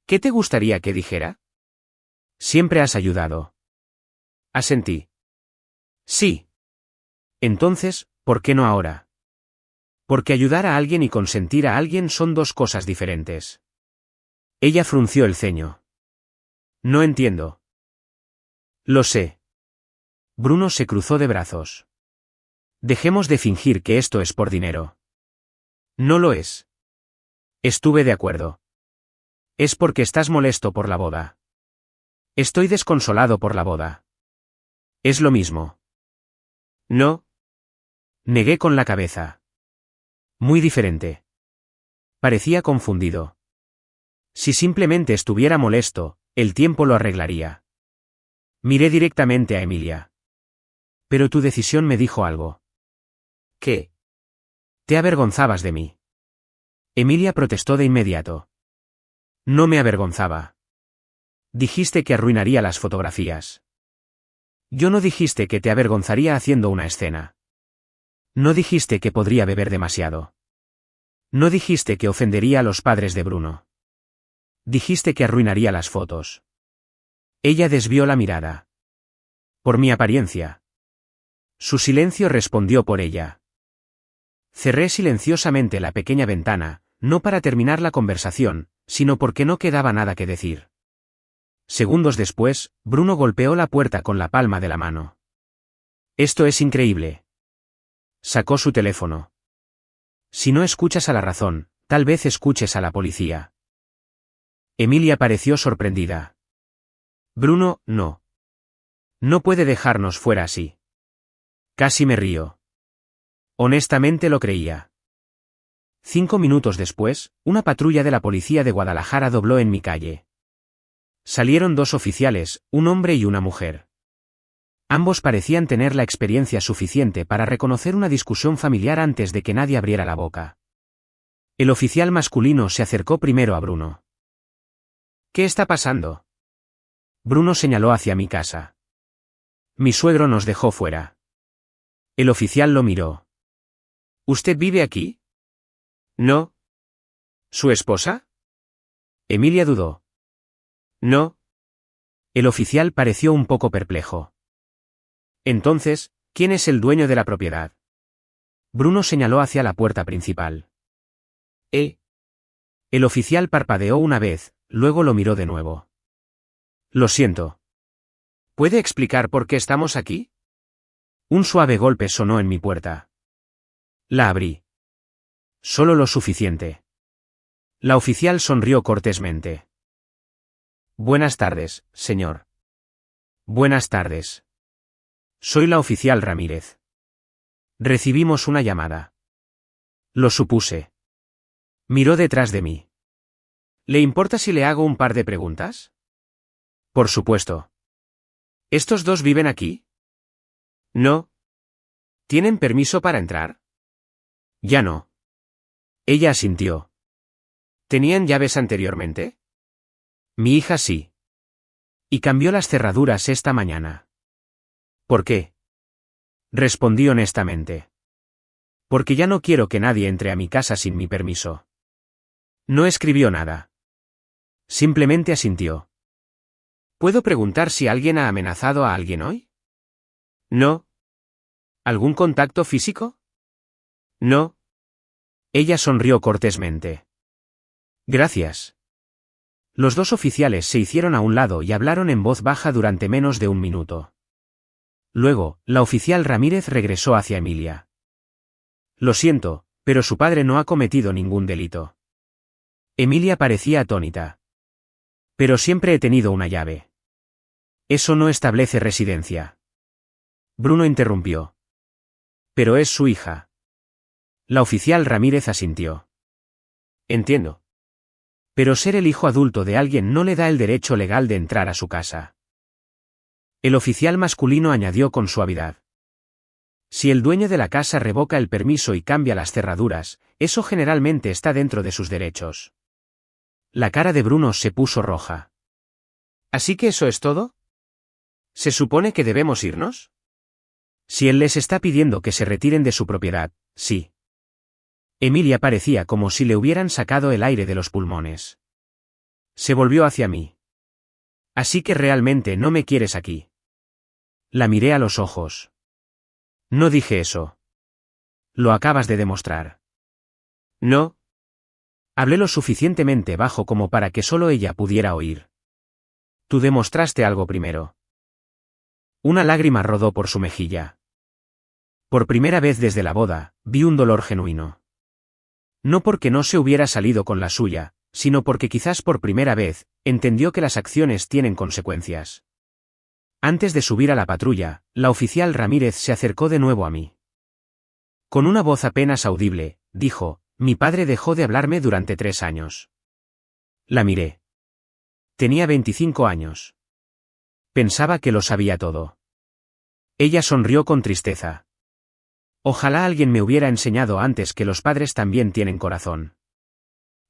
¿Qué te gustaría que dijera? Siempre has ayudado. Asentí. Sí. Entonces, ¿por qué no ahora? Porque ayudar a alguien y consentir a alguien son dos cosas diferentes. Ella frunció el ceño. No entiendo. Lo sé. Bruno se cruzó de brazos. Dejemos de fingir que esto es por dinero. No lo es. Estuve de acuerdo. Es porque estás molesto por la boda. Estoy desconsolado por la boda. Es lo mismo. No. Negué con la cabeza. Muy diferente. Parecía confundido. Si simplemente estuviera molesto, el tiempo lo arreglaría. Miré directamente a Emilia. Pero tu decisión me dijo algo. ¿Qué? Te avergonzabas de mí. Emilia protestó de inmediato. No me avergonzaba. Dijiste que arruinaría las fotografías. Yo no dijiste que te avergonzaría haciendo una escena. No dijiste que podría beber demasiado. No dijiste que ofendería a los padres de Bruno. Dijiste que arruinaría las fotos. Ella desvió la mirada. Por mi apariencia. Su silencio respondió por ella. Cerré silenciosamente la pequeña ventana, no para terminar la conversación, sino porque no quedaba nada que decir. Segundos después, Bruno golpeó la puerta con la palma de la mano. Esto es increíble. Sacó su teléfono. Si no escuchas a la razón, tal vez escuches a la policía. Emilia pareció sorprendida. Bruno, no. No puede dejarnos fuera así. Casi me río. Honestamente lo creía. 5 minutos después, una patrulla de la policía de Guadalajara dobló en mi calle. Salieron 2 oficiales, un hombre y una mujer. Ambos parecían tener la experiencia suficiente para reconocer una discusión familiar antes de que nadie abriera la boca. El oficial masculino se acercó primero a Bruno. ¿Qué está pasando? Bruno señaló hacia mi casa. Mi suegro nos dejó fuera. El oficial lo miró. ¿Usted vive aquí? No. ¿Su esposa? Emilia dudó. No. El oficial pareció un poco perplejo. Entonces, ¿quién es el dueño de la propiedad? Bruno señaló hacia la puerta principal. El oficial parpadeó una vez, luego lo miró de nuevo. Lo siento. ¿Puede explicar por qué estamos aquí? Un suave golpe sonó en mi puerta. La abrí. Solo lo suficiente. La oficial sonrió cortésmente. Buenas tardes, señor. Buenas tardes. Soy la oficial Ramírez. Recibimos una llamada. Lo supuse. Miró detrás de mí. ¿Le importa si le hago un par de preguntas? Por supuesto. ¿Estos 2 viven aquí? No. ¿Tienen permiso para entrar? Ya no. Ella asintió. ¿Tenían llaves anteriormente? Mi hija sí. Y cambió las cerraduras esta mañana. ¿Por qué? Respondí honestamente. Porque ya no quiero que nadie entre a mi casa sin mi permiso. No escribió nada. Simplemente asintió. ¿Puedo preguntar si alguien ha amenazado a alguien hoy? No. ¿Algún contacto físico? No. Ella sonrió cortésmente. Gracias. Los 2 oficiales se hicieron a un lado y hablaron en voz baja durante menos de 1 minuto. Luego, la oficial Ramírez regresó hacia Emilia. Lo siento, pero su padre no ha cometido ningún delito. Emilia parecía atónita. Pero siempre he tenido una llave. Eso no establece residencia. Bruno interrumpió. Pero es su hija. La oficial Ramírez asintió. Entiendo. Pero ser el hijo adulto de alguien no le da el derecho legal de entrar a su casa. El oficial masculino añadió con suavidad. Si el dueño de la casa revoca el permiso y cambia las cerraduras, eso generalmente está dentro de sus derechos. La cara de Bruno se puso roja. ¿Así que eso es todo? ¿Se supone que debemos irnos? Si él les está pidiendo que se retiren de su propiedad, sí. Emilia parecía como si le hubieran sacado el aire de los pulmones. Se volvió hacia mí. Así que realmente no me quieres aquí. La miré a los ojos. No dije eso. Lo acabas de demostrar. No. Hablé lo suficientemente bajo como para que solo ella pudiera oír. Tú demostraste algo primero. Una lágrima rodó por su mejilla. Por primera vez desde la boda, vi un dolor genuino. No porque no se hubiera salido con la suya, sino porque quizás por primera vez, entendió que las acciones tienen consecuencias. Antes de subir a la patrulla, la oficial Ramírez se acercó de nuevo a mí. Con una voz apenas audible, dijo, mi padre dejó de hablarme durante 3 años. La miré. Tenía 25 años. Pensaba que lo sabía todo. Ella sonrió con tristeza. Ojalá alguien me hubiera enseñado antes que los padres también tienen corazón.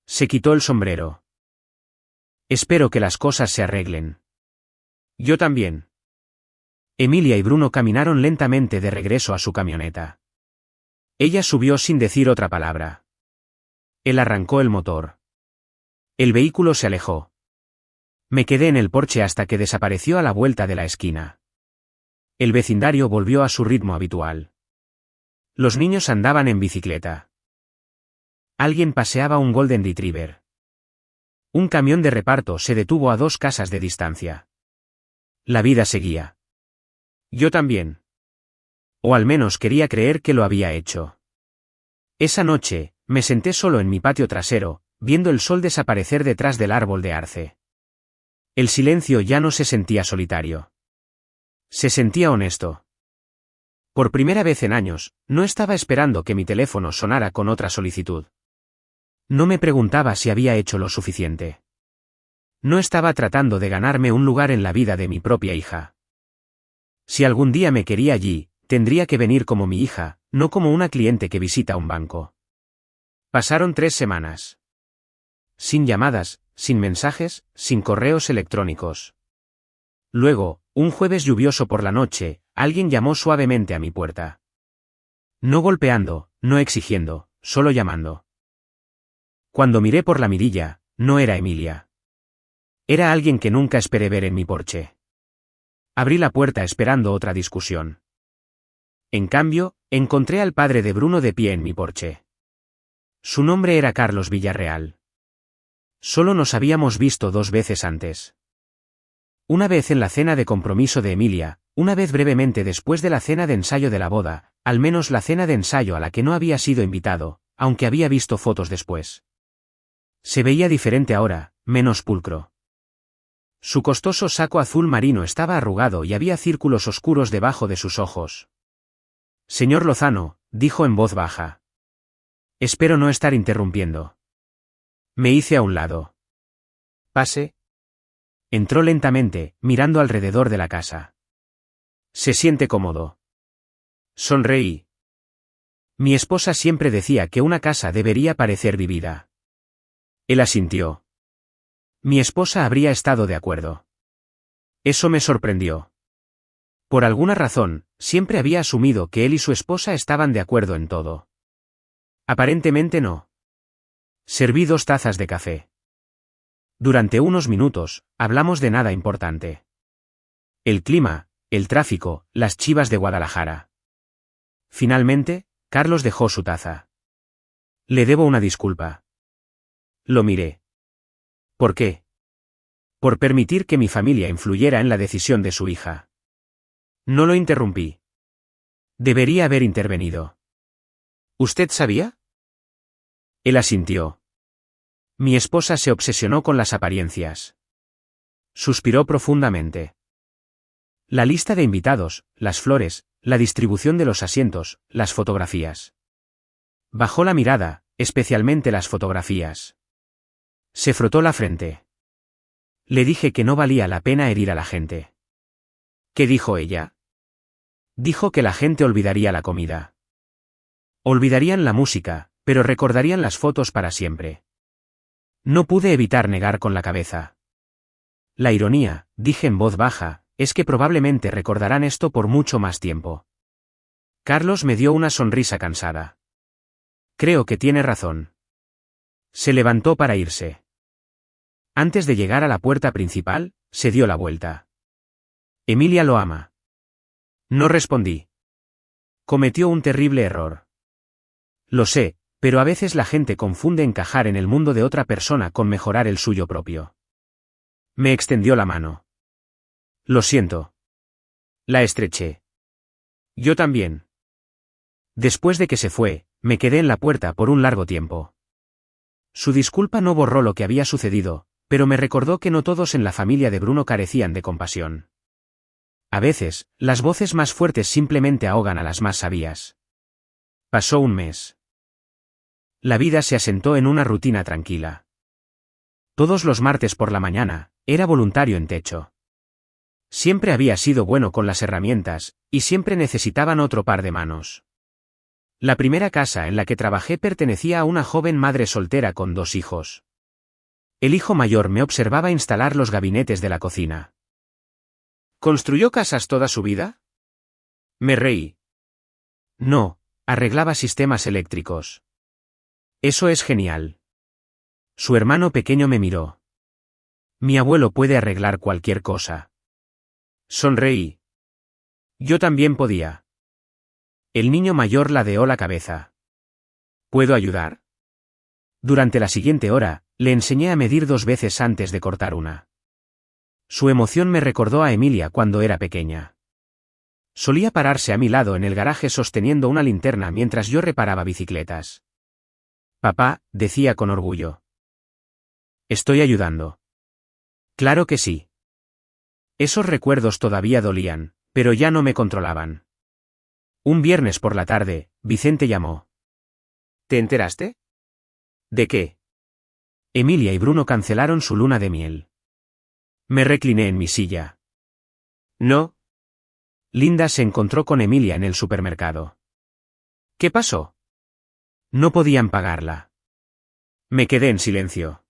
Se quitó el sombrero. Espero que las cosas se arreglen. Yo también. Emilia y Bruno caminaron lentamente de regreso a su camioneta. Ella subió sin decir otra palabra. Él arrancó el motor. El vehículo se alejó. Me quedé en el porche hasta que desapareció a la vuelta de la esquina. El vecindario volvió a su ritmo habitual. Los niños andaban en bicicleta. Alguien paseaba un Golden Retriever. Un camión de reparto se detuvo a 2 casas de distancia. La vida seguía. Yo también. O al menos quería creer que lo había hecho. Esa noche, me senté solo en mi patio trasero, viendo el sol desaparecer detrás del árbol de arce. El silencio ya no se sentía solitario. Se sentía honesto. Por primera vez en años, no estaba esperando que mi teléfono sonara con otra solicitud. No me preguntaba si había hecho lo suficiente. No estaba tratando de ganarme un lugar en la vida de mi propia hija. Si algún día me quería allí, tendría que venir como mi hija, no como una cliente que visita un banco. Pasaron 3 semanas. Sin llamadas, sin mensajes, sin correos electrónicos. Luego, un jueves lluvioso por la noche, alguien llamó suavemente a mi puerta. No golpeando, no exigiendo, solo llamando. Cuando miré por la mirilla, no era Emilia. Era alguien que nunca esperé ver en mi porche. Abrí la puerta esperando otra discusión. En cambio, encontré al padre de Bruno de pie en mi porche. Su nombre era Carlos Villarreal. Solo nos habíamos visto 2 veces antes. Una vez en la cena de compromiso de Emilia, una vez brevemente después de la cena de ensayo de la boda, al menos la cena de ensayo a la que no había sido invitado, aunque había visto fotos después. Se veía diferente ahora, menos pulcro. Su costoso saco azul marino estaba arrugado y había círculos oscuros debajo de sus ojos. Señor Lozano, dijo en voz baja. Espero no estar interrumpiendo. Me hice a un lado. Pase. Entró lentamente, mirando alrededor de la casa. ¿Se siente cómodo? Sonreí. Mi esposa siempre decía que una casa debería parecer vivida. Él asintió. Mi esposa habría estado de acuerdo. Eso me sorprendió. Por alguna razón, siempre había asumido que él y su esposa estaban de acuerdo en todo. Aparentemente no. Serví 2 tazas de café. Durante unos minutos, hablamos de nada importante. El clima, el tráfico, las Chivas de Guadalajara. Finalmente, Carlos dejó su taza. Le debo una disculpa. Lo miré. ¿Por qué? Por permitir que mi familia influyera en la decisión de su hija. No lo interrumpí. Debería haber intervenido. ¿Usted sabía? Él asintió. Mi esposa se obsesionó con las apariencias. Suspiró profundamente. La lista de invitados, las flores, la distribución de los asientos, las fotografías. Bajó la mirada, especialmente las fotografías. Se frotó la frente. Le dije que no valía la pena herir a la gente. ¿Qué dijo ella? Dijo que la gente olvidaría la comida. Olvidarían la música, pero recordarían las fotos para siempre. No pude evitar negar con la cabeza. La ironía, dije en voz baja, es que probablemente recordarán esto por mucho más tiempo. Carlos me dio una sonrisa cansada. Creo que tiene razón. Se levantó para irse. Antes de llegar a la puerta principal, se dio la vuelta. Emilia lo ama. No respondí. Cometió un terrible error. Lo sé, pero a veces la gente confunde encajar en el mundo de otra persona con mejorar el suyo propio. Me extendió la mano. Lo siento. La estreché. Yo también. Después de que se fue, me quedé en la puerta por un largo tiempo. Su disculpa no borró lo que había sucedido, pero me recordó que no todos en la familia de Bruno carecían de compasión. A veces, las voces más fuertes simplemente ahogan a las más sabias. Pasó un mes. La vida se asentó en una rutina tranquila. Todos los martes por la mañana, era voluntario en techo. Siempre había sido bueno con las herramientas, y siempre necesitaban otro par de manos. La primera casa en la que trabajé pertenecía a una joven madre soltera con 2 hijos. El hijo mayor me observaba instalar los gabinetes de la cocina. ¿Construyó casas toda su vida? Me reí. No, arreglaba sistemas eléctricos. Eso es genial. Su hermano pequeño me miró. Mi abuelo puede arreglar cualquier cosa. Sonreí. Yo también podía. El niño mayor ladeó la cabeza. ¿Puedo ayudar? Durante la siguiente hora, le enseñé a medir 2 veces antes de cortar una. Su emoción me recordó a Emilia cuando era pequeña. Solía pararse a mi lado en el garaje sosteniendo una linterna mientras yo reparaba bicicletas. Papá, decía con orgullo. Estoy ayudando. Claro que sí. Esos recuerdos todavía dolían, pero ya no me controlaban. Un viernes por la tarde, Vicente llamó. ¿Te enteraste? ¿De qué? Emilia y Bruno cancelaron su luna de miel. Me recliné en mi silla. No. Linda se encontró con Emilia en el supermercado. ¿Qué pasó? No podían pagarla. Me quedé en silencio.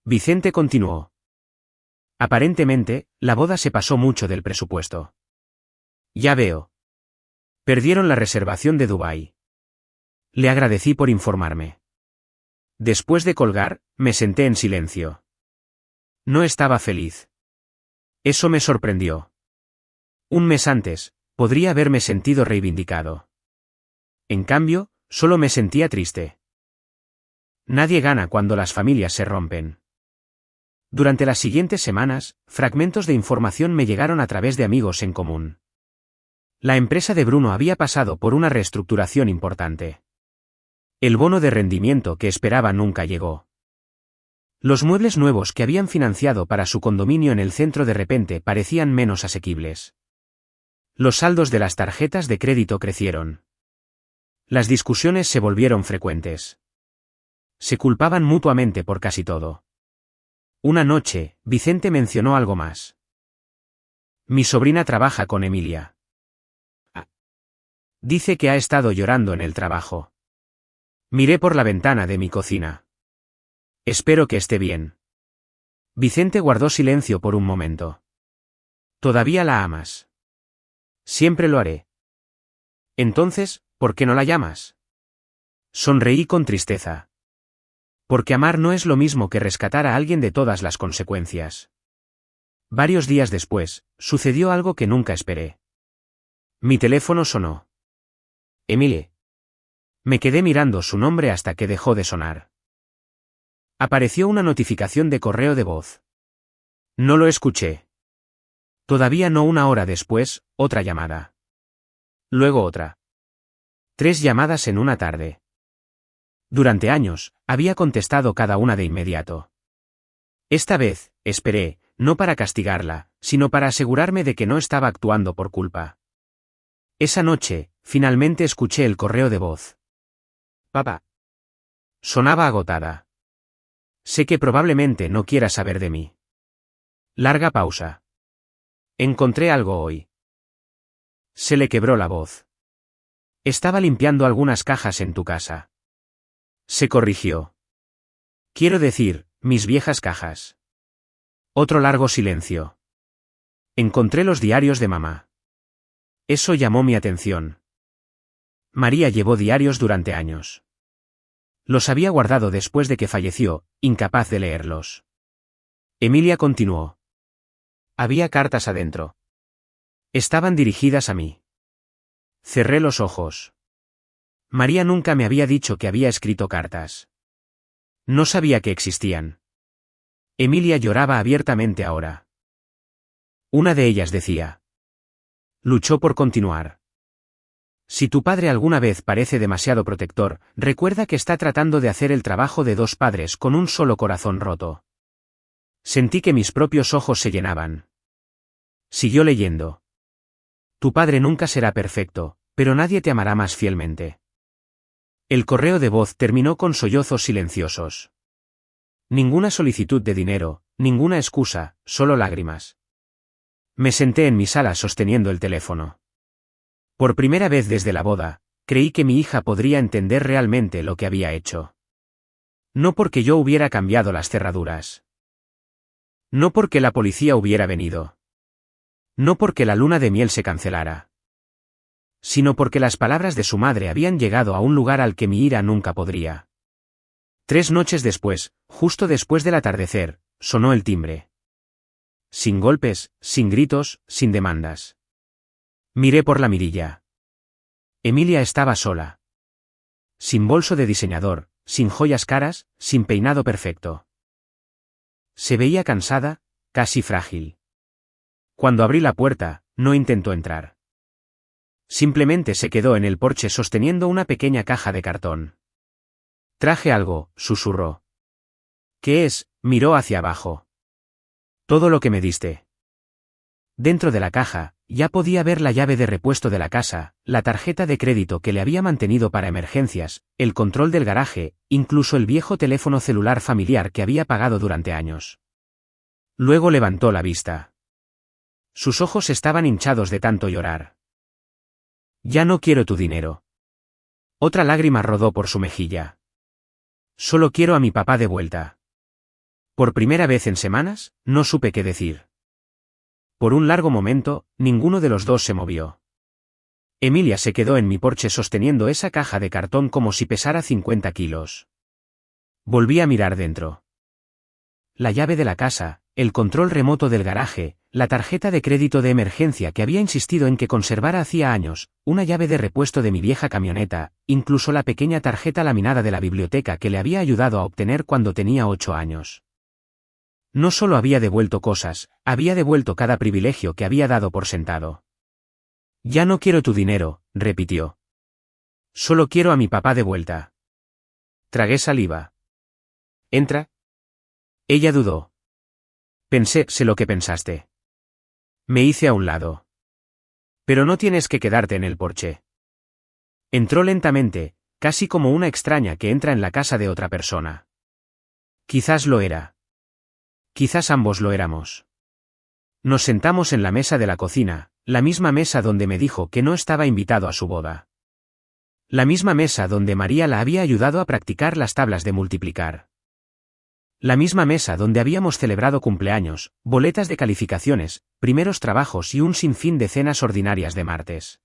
Vicente continuó. Aparentemente, la boda se pasó mucho del presupuesto. Ya veo. Perdieron la reservación de Dubái. Le agradecí por informarme. Después de colgar, me senté en silencio. No estaba feliz. Eso me sorprendió. Un mes antes, podría haberme sentido reivindicado. En cambio, solo me sentía triste. Nadie gana cuando las familias se rompen. Durante las siguientes semanas, fragmentos de información me llegaron a través de amigos en común. La empresa de Bruno había pasado por una reestructuración importante. El bono de rendimiento que esperaba nunca llegó. Los muebles nuevos que habían financiado para su condominio en el centro de repente parecían menos asequibles. Los saldos de las tarjetas de crédito crecieron. Las discusiones se volvieron frecuentes. Se culpaban mutuamente por casi todo. Una noche, Vicente mencionó algo más. Mi sobrina trabaja con Emilia. Dice que ha estado llorando en el trabajo. Miré por la ventana de mi cocina. Espero que esté bien. Vicente guardó silencio por un momento. ¿Todavía la amas? Siempre lo haré. Entonces, ¿por qué no la llamas? Sonreí con tristeza. Porque amar no es lo mismo que rescatar a alguien de todas las consecuencias. Varios días después, sucedió algo que nunca esperé. Mi teléfono sonó. Emilie. Me quedé mirando su nombre hasta que dejó de sonar. Apareció una notificación de correo de voz. No lo escuché. Todavía no una hora después, otra llamada. Luego otra. 3 llamadas en una tarde. Durante años, había contestado cada una de inmediato. Esta vez, esperé, no para castigarla, sino para asegurarme de que no estaba actuando por culpa. Esa noche, finalmente escuché el correo de voz. Papá. Sonaba agotada. Sé que probablemente no quiera saber de mí. Larga pausa. Encontré algo hoy. Se le quebró la voz. Estaba limpiando algunas cajas en tu casa. Se corrigió. Quiero decir, mis viejas cajas. Otro largo silencio. Encontré los diarios de mamá. Eso llamó mi atención. María llevó diarios durante años. Los había guardado después de que falleció, incapaz de leerlos. Emilia continuó. Había cartas adentro. Estaban dirigidas a mí. Cerré los ojos. María nunca me había dicho que había escrito cartas. No sabía que existían. Emilia lloraba abiertamente ahora. Una de ellas decía. Luchó por continuar. Si tu padre alguna vez parece demasiado protector, recuerda que está tratando de hacer el trabajo de 2 padres con un solo corazón roto. Sentí que mis propios ojos se llenaban. Siguió leyendo. Tu padre nunca será perfecto, pero nadie te amará más fielmente. El correo de voz terminó con sollozos silenciosos. Ninguna solicitud de dinero, ninguna excusa, solo lágrimas. Me senté en mi sala sosteniendo el teléfono. Por primera vez desde la boda, creí que mi hija podría entender realmente lo que había hecho. No porque yo hubiera cambiado las cerraduras. No porque la policía hubiera venido. No porque la luna de miel se cancelara. Sino porque las palabras de su madre habían llegado a un lugar al que mi ira nunca podría. 3 noches después, justo después del atardecer, sonó el timbre. Sin golpes, sin gritos, sin demandas. Miré por la mirilla. Emilia estaba sola. Sin bolso de diseñador, sin joyas caras, sin peinado perfecto. Se veía cansada, casi frágil. Cuando abrí la puerta, no intentó entrar. Simplemente se quedó en el porche sosteniendo una pequeña caja de cartón. Traje algo, susurró. ¿Qué es? Miró hacia abajo. Todo lo que me diste. Dentro de la caja, ya podía ver la llave de repuesto de la casa, la tarjeta de crédito que le había mantenido para emergencias, el control del garaje, incluso el viejo teléfono celular familiar que había pagado durante años. Luego levantó la vista. Sus ojos estaban hinchados de tanto llorar. Ya no quiero tu dinero. Otra lágrima rodó por su mejilla. Solo quiero a mi papá de vuelta. Por primera vez en semanas, no supe qué decir. Por un largo momento, ninguno de los dos se movió. Emilia se quedó en mi porche sosteniendo esa caja de cartón como si pesara 50 kilos. Volví a mirar dentro. La llave de la casa, el control remoto del garaje, la tarjeta de crédito de emergencia que había insistido en que conservara hacía años, una llave de repuesto de mi vieja camioneta, incluso la pequeña tarjeta laminada de la biblioteca que le había ayudado a obtener cuando tenía 8 años. No solo había devuelto cosas, había devuelto cada privilegio que había dado por sentado. Ya no quiero tu dinero, repitió. Solo quiero a mi papá de vuelta. Tragué saliva. ¿Entra? Ella dudó. Sé lo que pensaste. Me hice a un lado. Pero no tienes que quedarte en el porche. Entró lentamente, casi como una extraña que entra en la casa de otra persona. Quizás lo era. Quizás ambos lo éramos. Nos sentamos en la mesa de la cocina, la misma mesa donde me dijo que no estaba invitado a su boda. La misma mesa donde María la había ayudado a practicar las tablas de multiplicar. La misma mesa donde habíamos celebrado cumpleaños, boletas de calificaciones, primeros trabajos y un sinfín de cenas ordinarias de martes.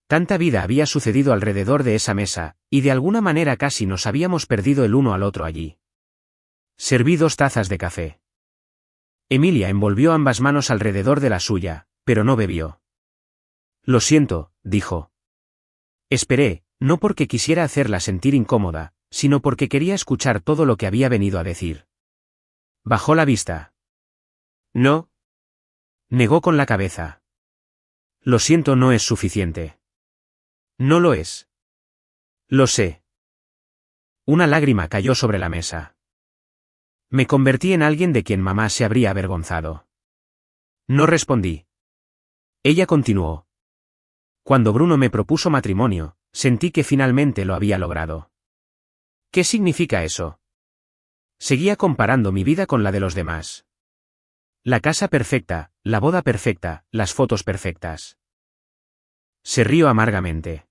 Tanta vida había sucedido alrededor de esa mesa, y de alguna manera casi nos habíamos perdido el uno al otro allí. Serví 2 tazas de café. Emilia envolvió ambas manos alrededor de la suya, pero no bebió. Lo siento, dijo. Esperé, no porque quisiera hacerla sentir incómoda, sino porque quería escuchar todo lo que había venido a decir. Bajó la vista. No. Negó con la cabeza. Lo siento, no es suficiente. No lo es. Lo sé. Una lágrima cayó sobre la mesa. Me convertí en alguien de quien mamá se habría avergonzado. No respondí. Ella continuó. Cuando Bruno me propuso matrimonio, sentí que finalmente lo había logrado. ¿Qué significa eso? Seguía comparando mi vida con la de los demás. La casa perfecta, la boda perfecta, las fotos perfectas. Se rió amargamente.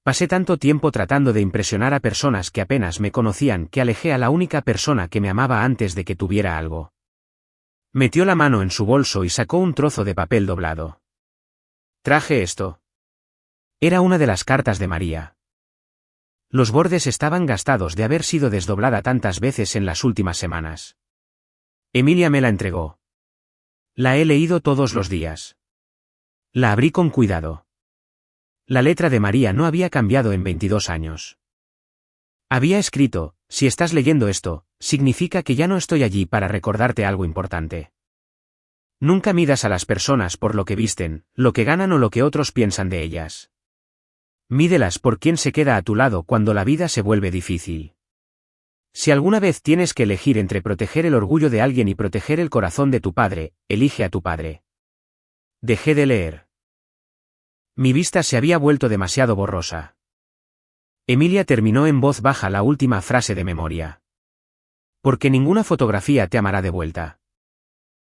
Pasé tanto tiempo tratando de impresionar a personas que apenas me conocían que alejé a la única persona que me amaba antes de que tuviera algo. Metió la mano en su bolso y sacó un trozo de papel doblado. Traje esto. Era una de las cartas de María. Los bordes estaban gastados de haber sido desdoblada tantas veces en las últimas semanas. Emilia me la entregó. La he leído todos los días. La abrí con cuidado. La letra de María no había cambiado en 22 años. Había escrito, si estás leyendo esto, significa que ya no estoy allí para recordarte algo importante. Nunca midas a las personas por lo que visten, lo que ganan o lo que otros piensan de ellas. Mídelas por quién se queda a tu lado cuando la vida se vuelve difícil. Si alguna vez tienes que elegir entre proteger el orgullo de alguien y proteger el corazón de tu padre, elige a tu padre. Dejé de leer. Mi vista se había vuelto demasiado borrosa. Emilia terminó en voz baja la última frase de memoria. Porque ninguna fotografía te amará de vuelta.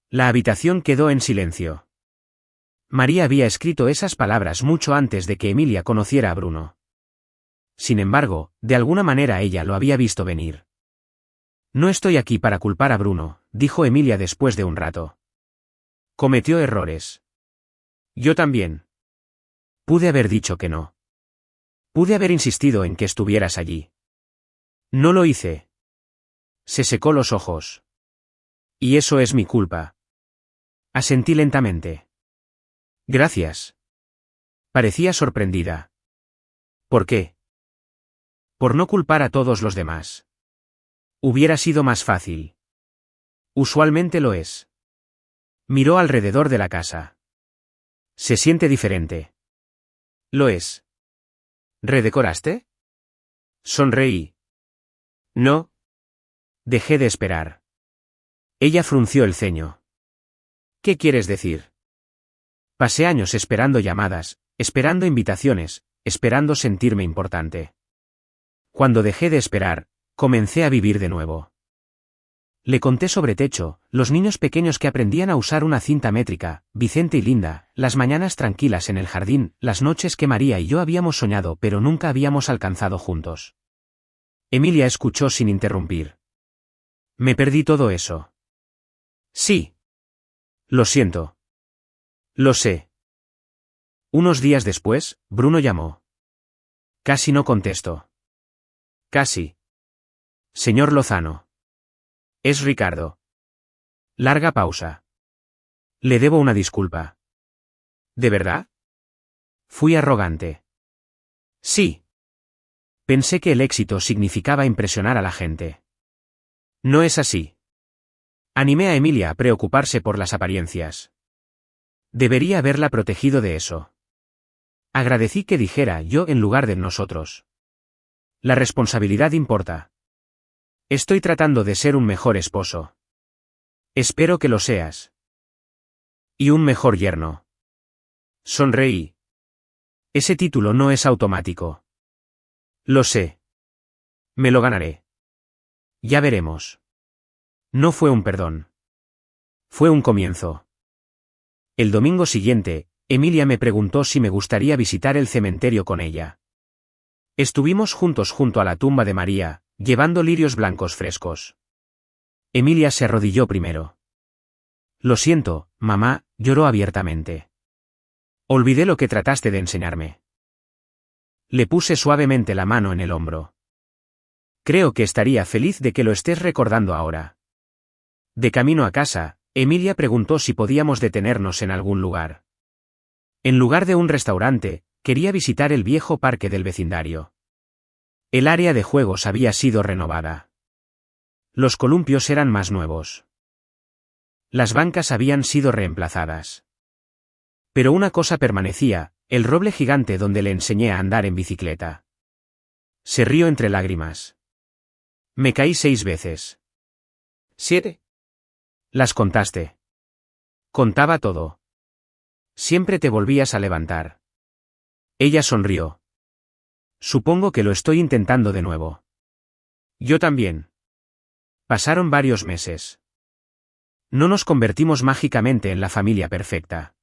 La habitación quedó en silencio. María había escrito esas palabras mucho antes de que Emilia conociera a Bruno. Sin embargo, de alguna manera ella lo había visto venir. No estoy aquí para culpar a Bruno, dijo Emilia después de un rato. Cometió errores. Yo también. Pude haber dicho que no. Pude haber insistido en que estuvieras allí. No lo hice. Se secó los ojos. Y eso es mi culpa. Asentí lentamente. Gracias. Parecía sorprendida. ¿Por qué? Por no culpar a todos los demás. Hubiera sido más fácil. Usualmente lo es. Miró alrededor de la casa. Se siente diferente. Lo es. ¿Redecoraste? Sonreí. No. Dejé de esperar. Ella frunció el ceño. ¿Qué quieres decir? Pasé años esperando llamadas, esperando invitaciones, esperando sentirme importante. Cuando dejé de esperar, comencé a vivir de nuevo. Le conté sobre Techo, los niños pequeños que aprendían a usar una cinta métrica, Vicente y Linda, las mañanas tranquilas en el jardín, las noches que María y yo habíamos soñado pero nunca habíamos alcanzado juntos. Emilia escuchó sin interrumpir. Me perdí todo eso. Sí. Lo siento. Lo sé. Unos días después, Bruno llamó. Casi no contesto. Casi. Señor Lozano. Es Ricardo. Larga pausa. Le debo una disculpa. ¿De verdad? Fui arrogante. Sí. Pensé que el éxito significaba impresionar a la gente. No es así. Animé a Emilia a preocuparse por las apariencias. Debería haberla protegido de eso. Agradecí que dijera yo en lugar de nosotros. La responsabilidad importa. Estoy tratando de ser un mejor esposo. Espero que lo seas. Y un mejor yerno. Sonreí. Ese título no es automático. Lo sé. Me lo ganaré. Ya veremos. No fue un perdón. Fue un comienzo. El domingo siguiente, Emilia me preguntó si me gustaría visitar el cementerio con ella. Estuvimos juntos junto a la tumba de María, llevando lirios blancos frescos. Emilia se arrodilló primero. Lo siento, mamá, lloró abiertamente. Olvidé lo que trataste de enseñarme. Le puse suavemente la mano en el hombro. Creo que estaría feliz de que lo estés recordando ahora. De camino a casa, Emilia preguntó si podíamos detenernos en algún lugar. En lugar de un restaurante, quería visitar el viejo parque del vecindario. El área de juegos había sido renovada. Los columpios eran más nuevos. Las bancas habían sido reemplazadas. Pero una cosa permanecía, el roble gigante donde le enseñé a andar en bicicleta. Se rió entre lágrimas. Me caí 6 veces. 7. Las contaste. Contaba todo. Siempre te volvías a levantar. Ella sonrió. Supongo que lo estoy intentando de nuevo. Yo también. Pasaron varios meses. No nos convertimos mágicamente en la familia perfecta.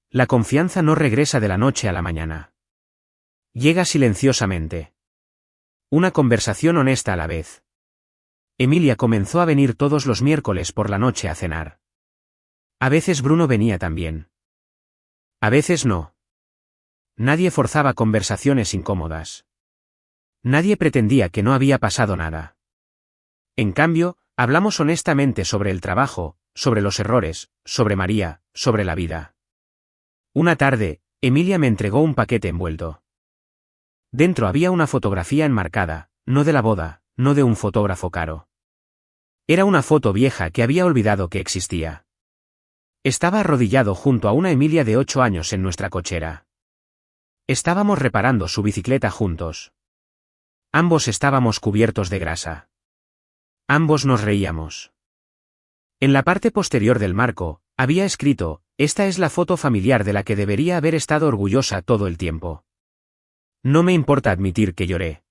La confianza no regresa de la noche a la mañana. Llega silenciosamente. Una conversación honesta a la vez. Emilia comenzó a venir todos los miércoles por la noche a cenar. A veces Bruno venía también. A veces no. Nadie forzaba conversaciones incómodas. Nadie pretendía que no había pasado nada. En cambio, hablamos honestamente sobre el trabajo, sobre los errores, sobre María, sobre la vida. Una tarde, Emilia me entregó un paquete envuelto. Dentro había una fotografía enmarcada, no de la boda, no de un fotógrafo caro. Era una foto vieja que había olvidado que existía. Estaba arrodillado junto a una Emilia de 8 años en nuestra cochera. Estábamos reparando su bicicleta juntos. Ambos estábamos cubiertos de grasa. Ambos nos reíamos. En la parte posterior del marco, había escrito, esta es la foto familiar de la que debería haber estado orgullosa todo el tiempo. No me importa admitir que lloré.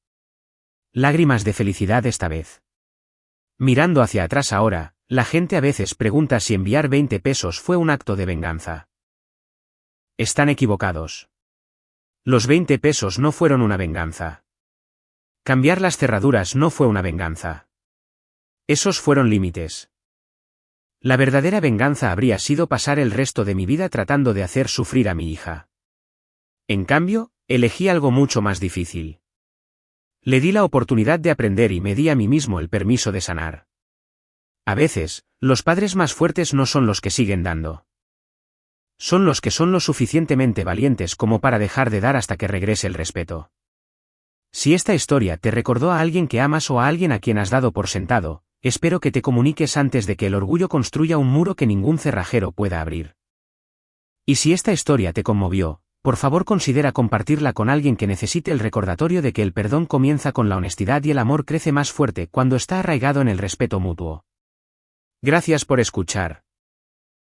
Lágrimas de felicidad esta vez. Mirando hacia atrás ahora, la gente a veces pregunta si enviar 20 pesos fue un acto de venganza. Están equivocados. Los 20 pesos no fueron una venganza. Cambiar las cerraduras no fue una venganza. Esos fueron límites. La verdadera venganza habría sido pasar el resto de mi vida tratando de hacer sufrir a mi hija. En cambio, elegí algo mucho más difícil. Le di la oportunidad de aprender y me di a mí mismo el permiso de sanar. A veces, los padres más fuertes no son los que siguen dando. Son los que son lo suficientemente valientes como para dejar de dar hasta que regrese el respeto. Si esta historia te recordó a alguien que amas o a alguien a quien has dado por sentado, espero que te comuniques antes de que el orgullo construya un muro que ningún cerrajero pueda abrir. Y si esta historia te conmovió, por favor considera compartirla con alguien que necesite el recordatorio de que el perdón comienza con la honestidad y el amor crece más fuerte cuando está arraigado en el respeto mutuo. Gracias por escuchar.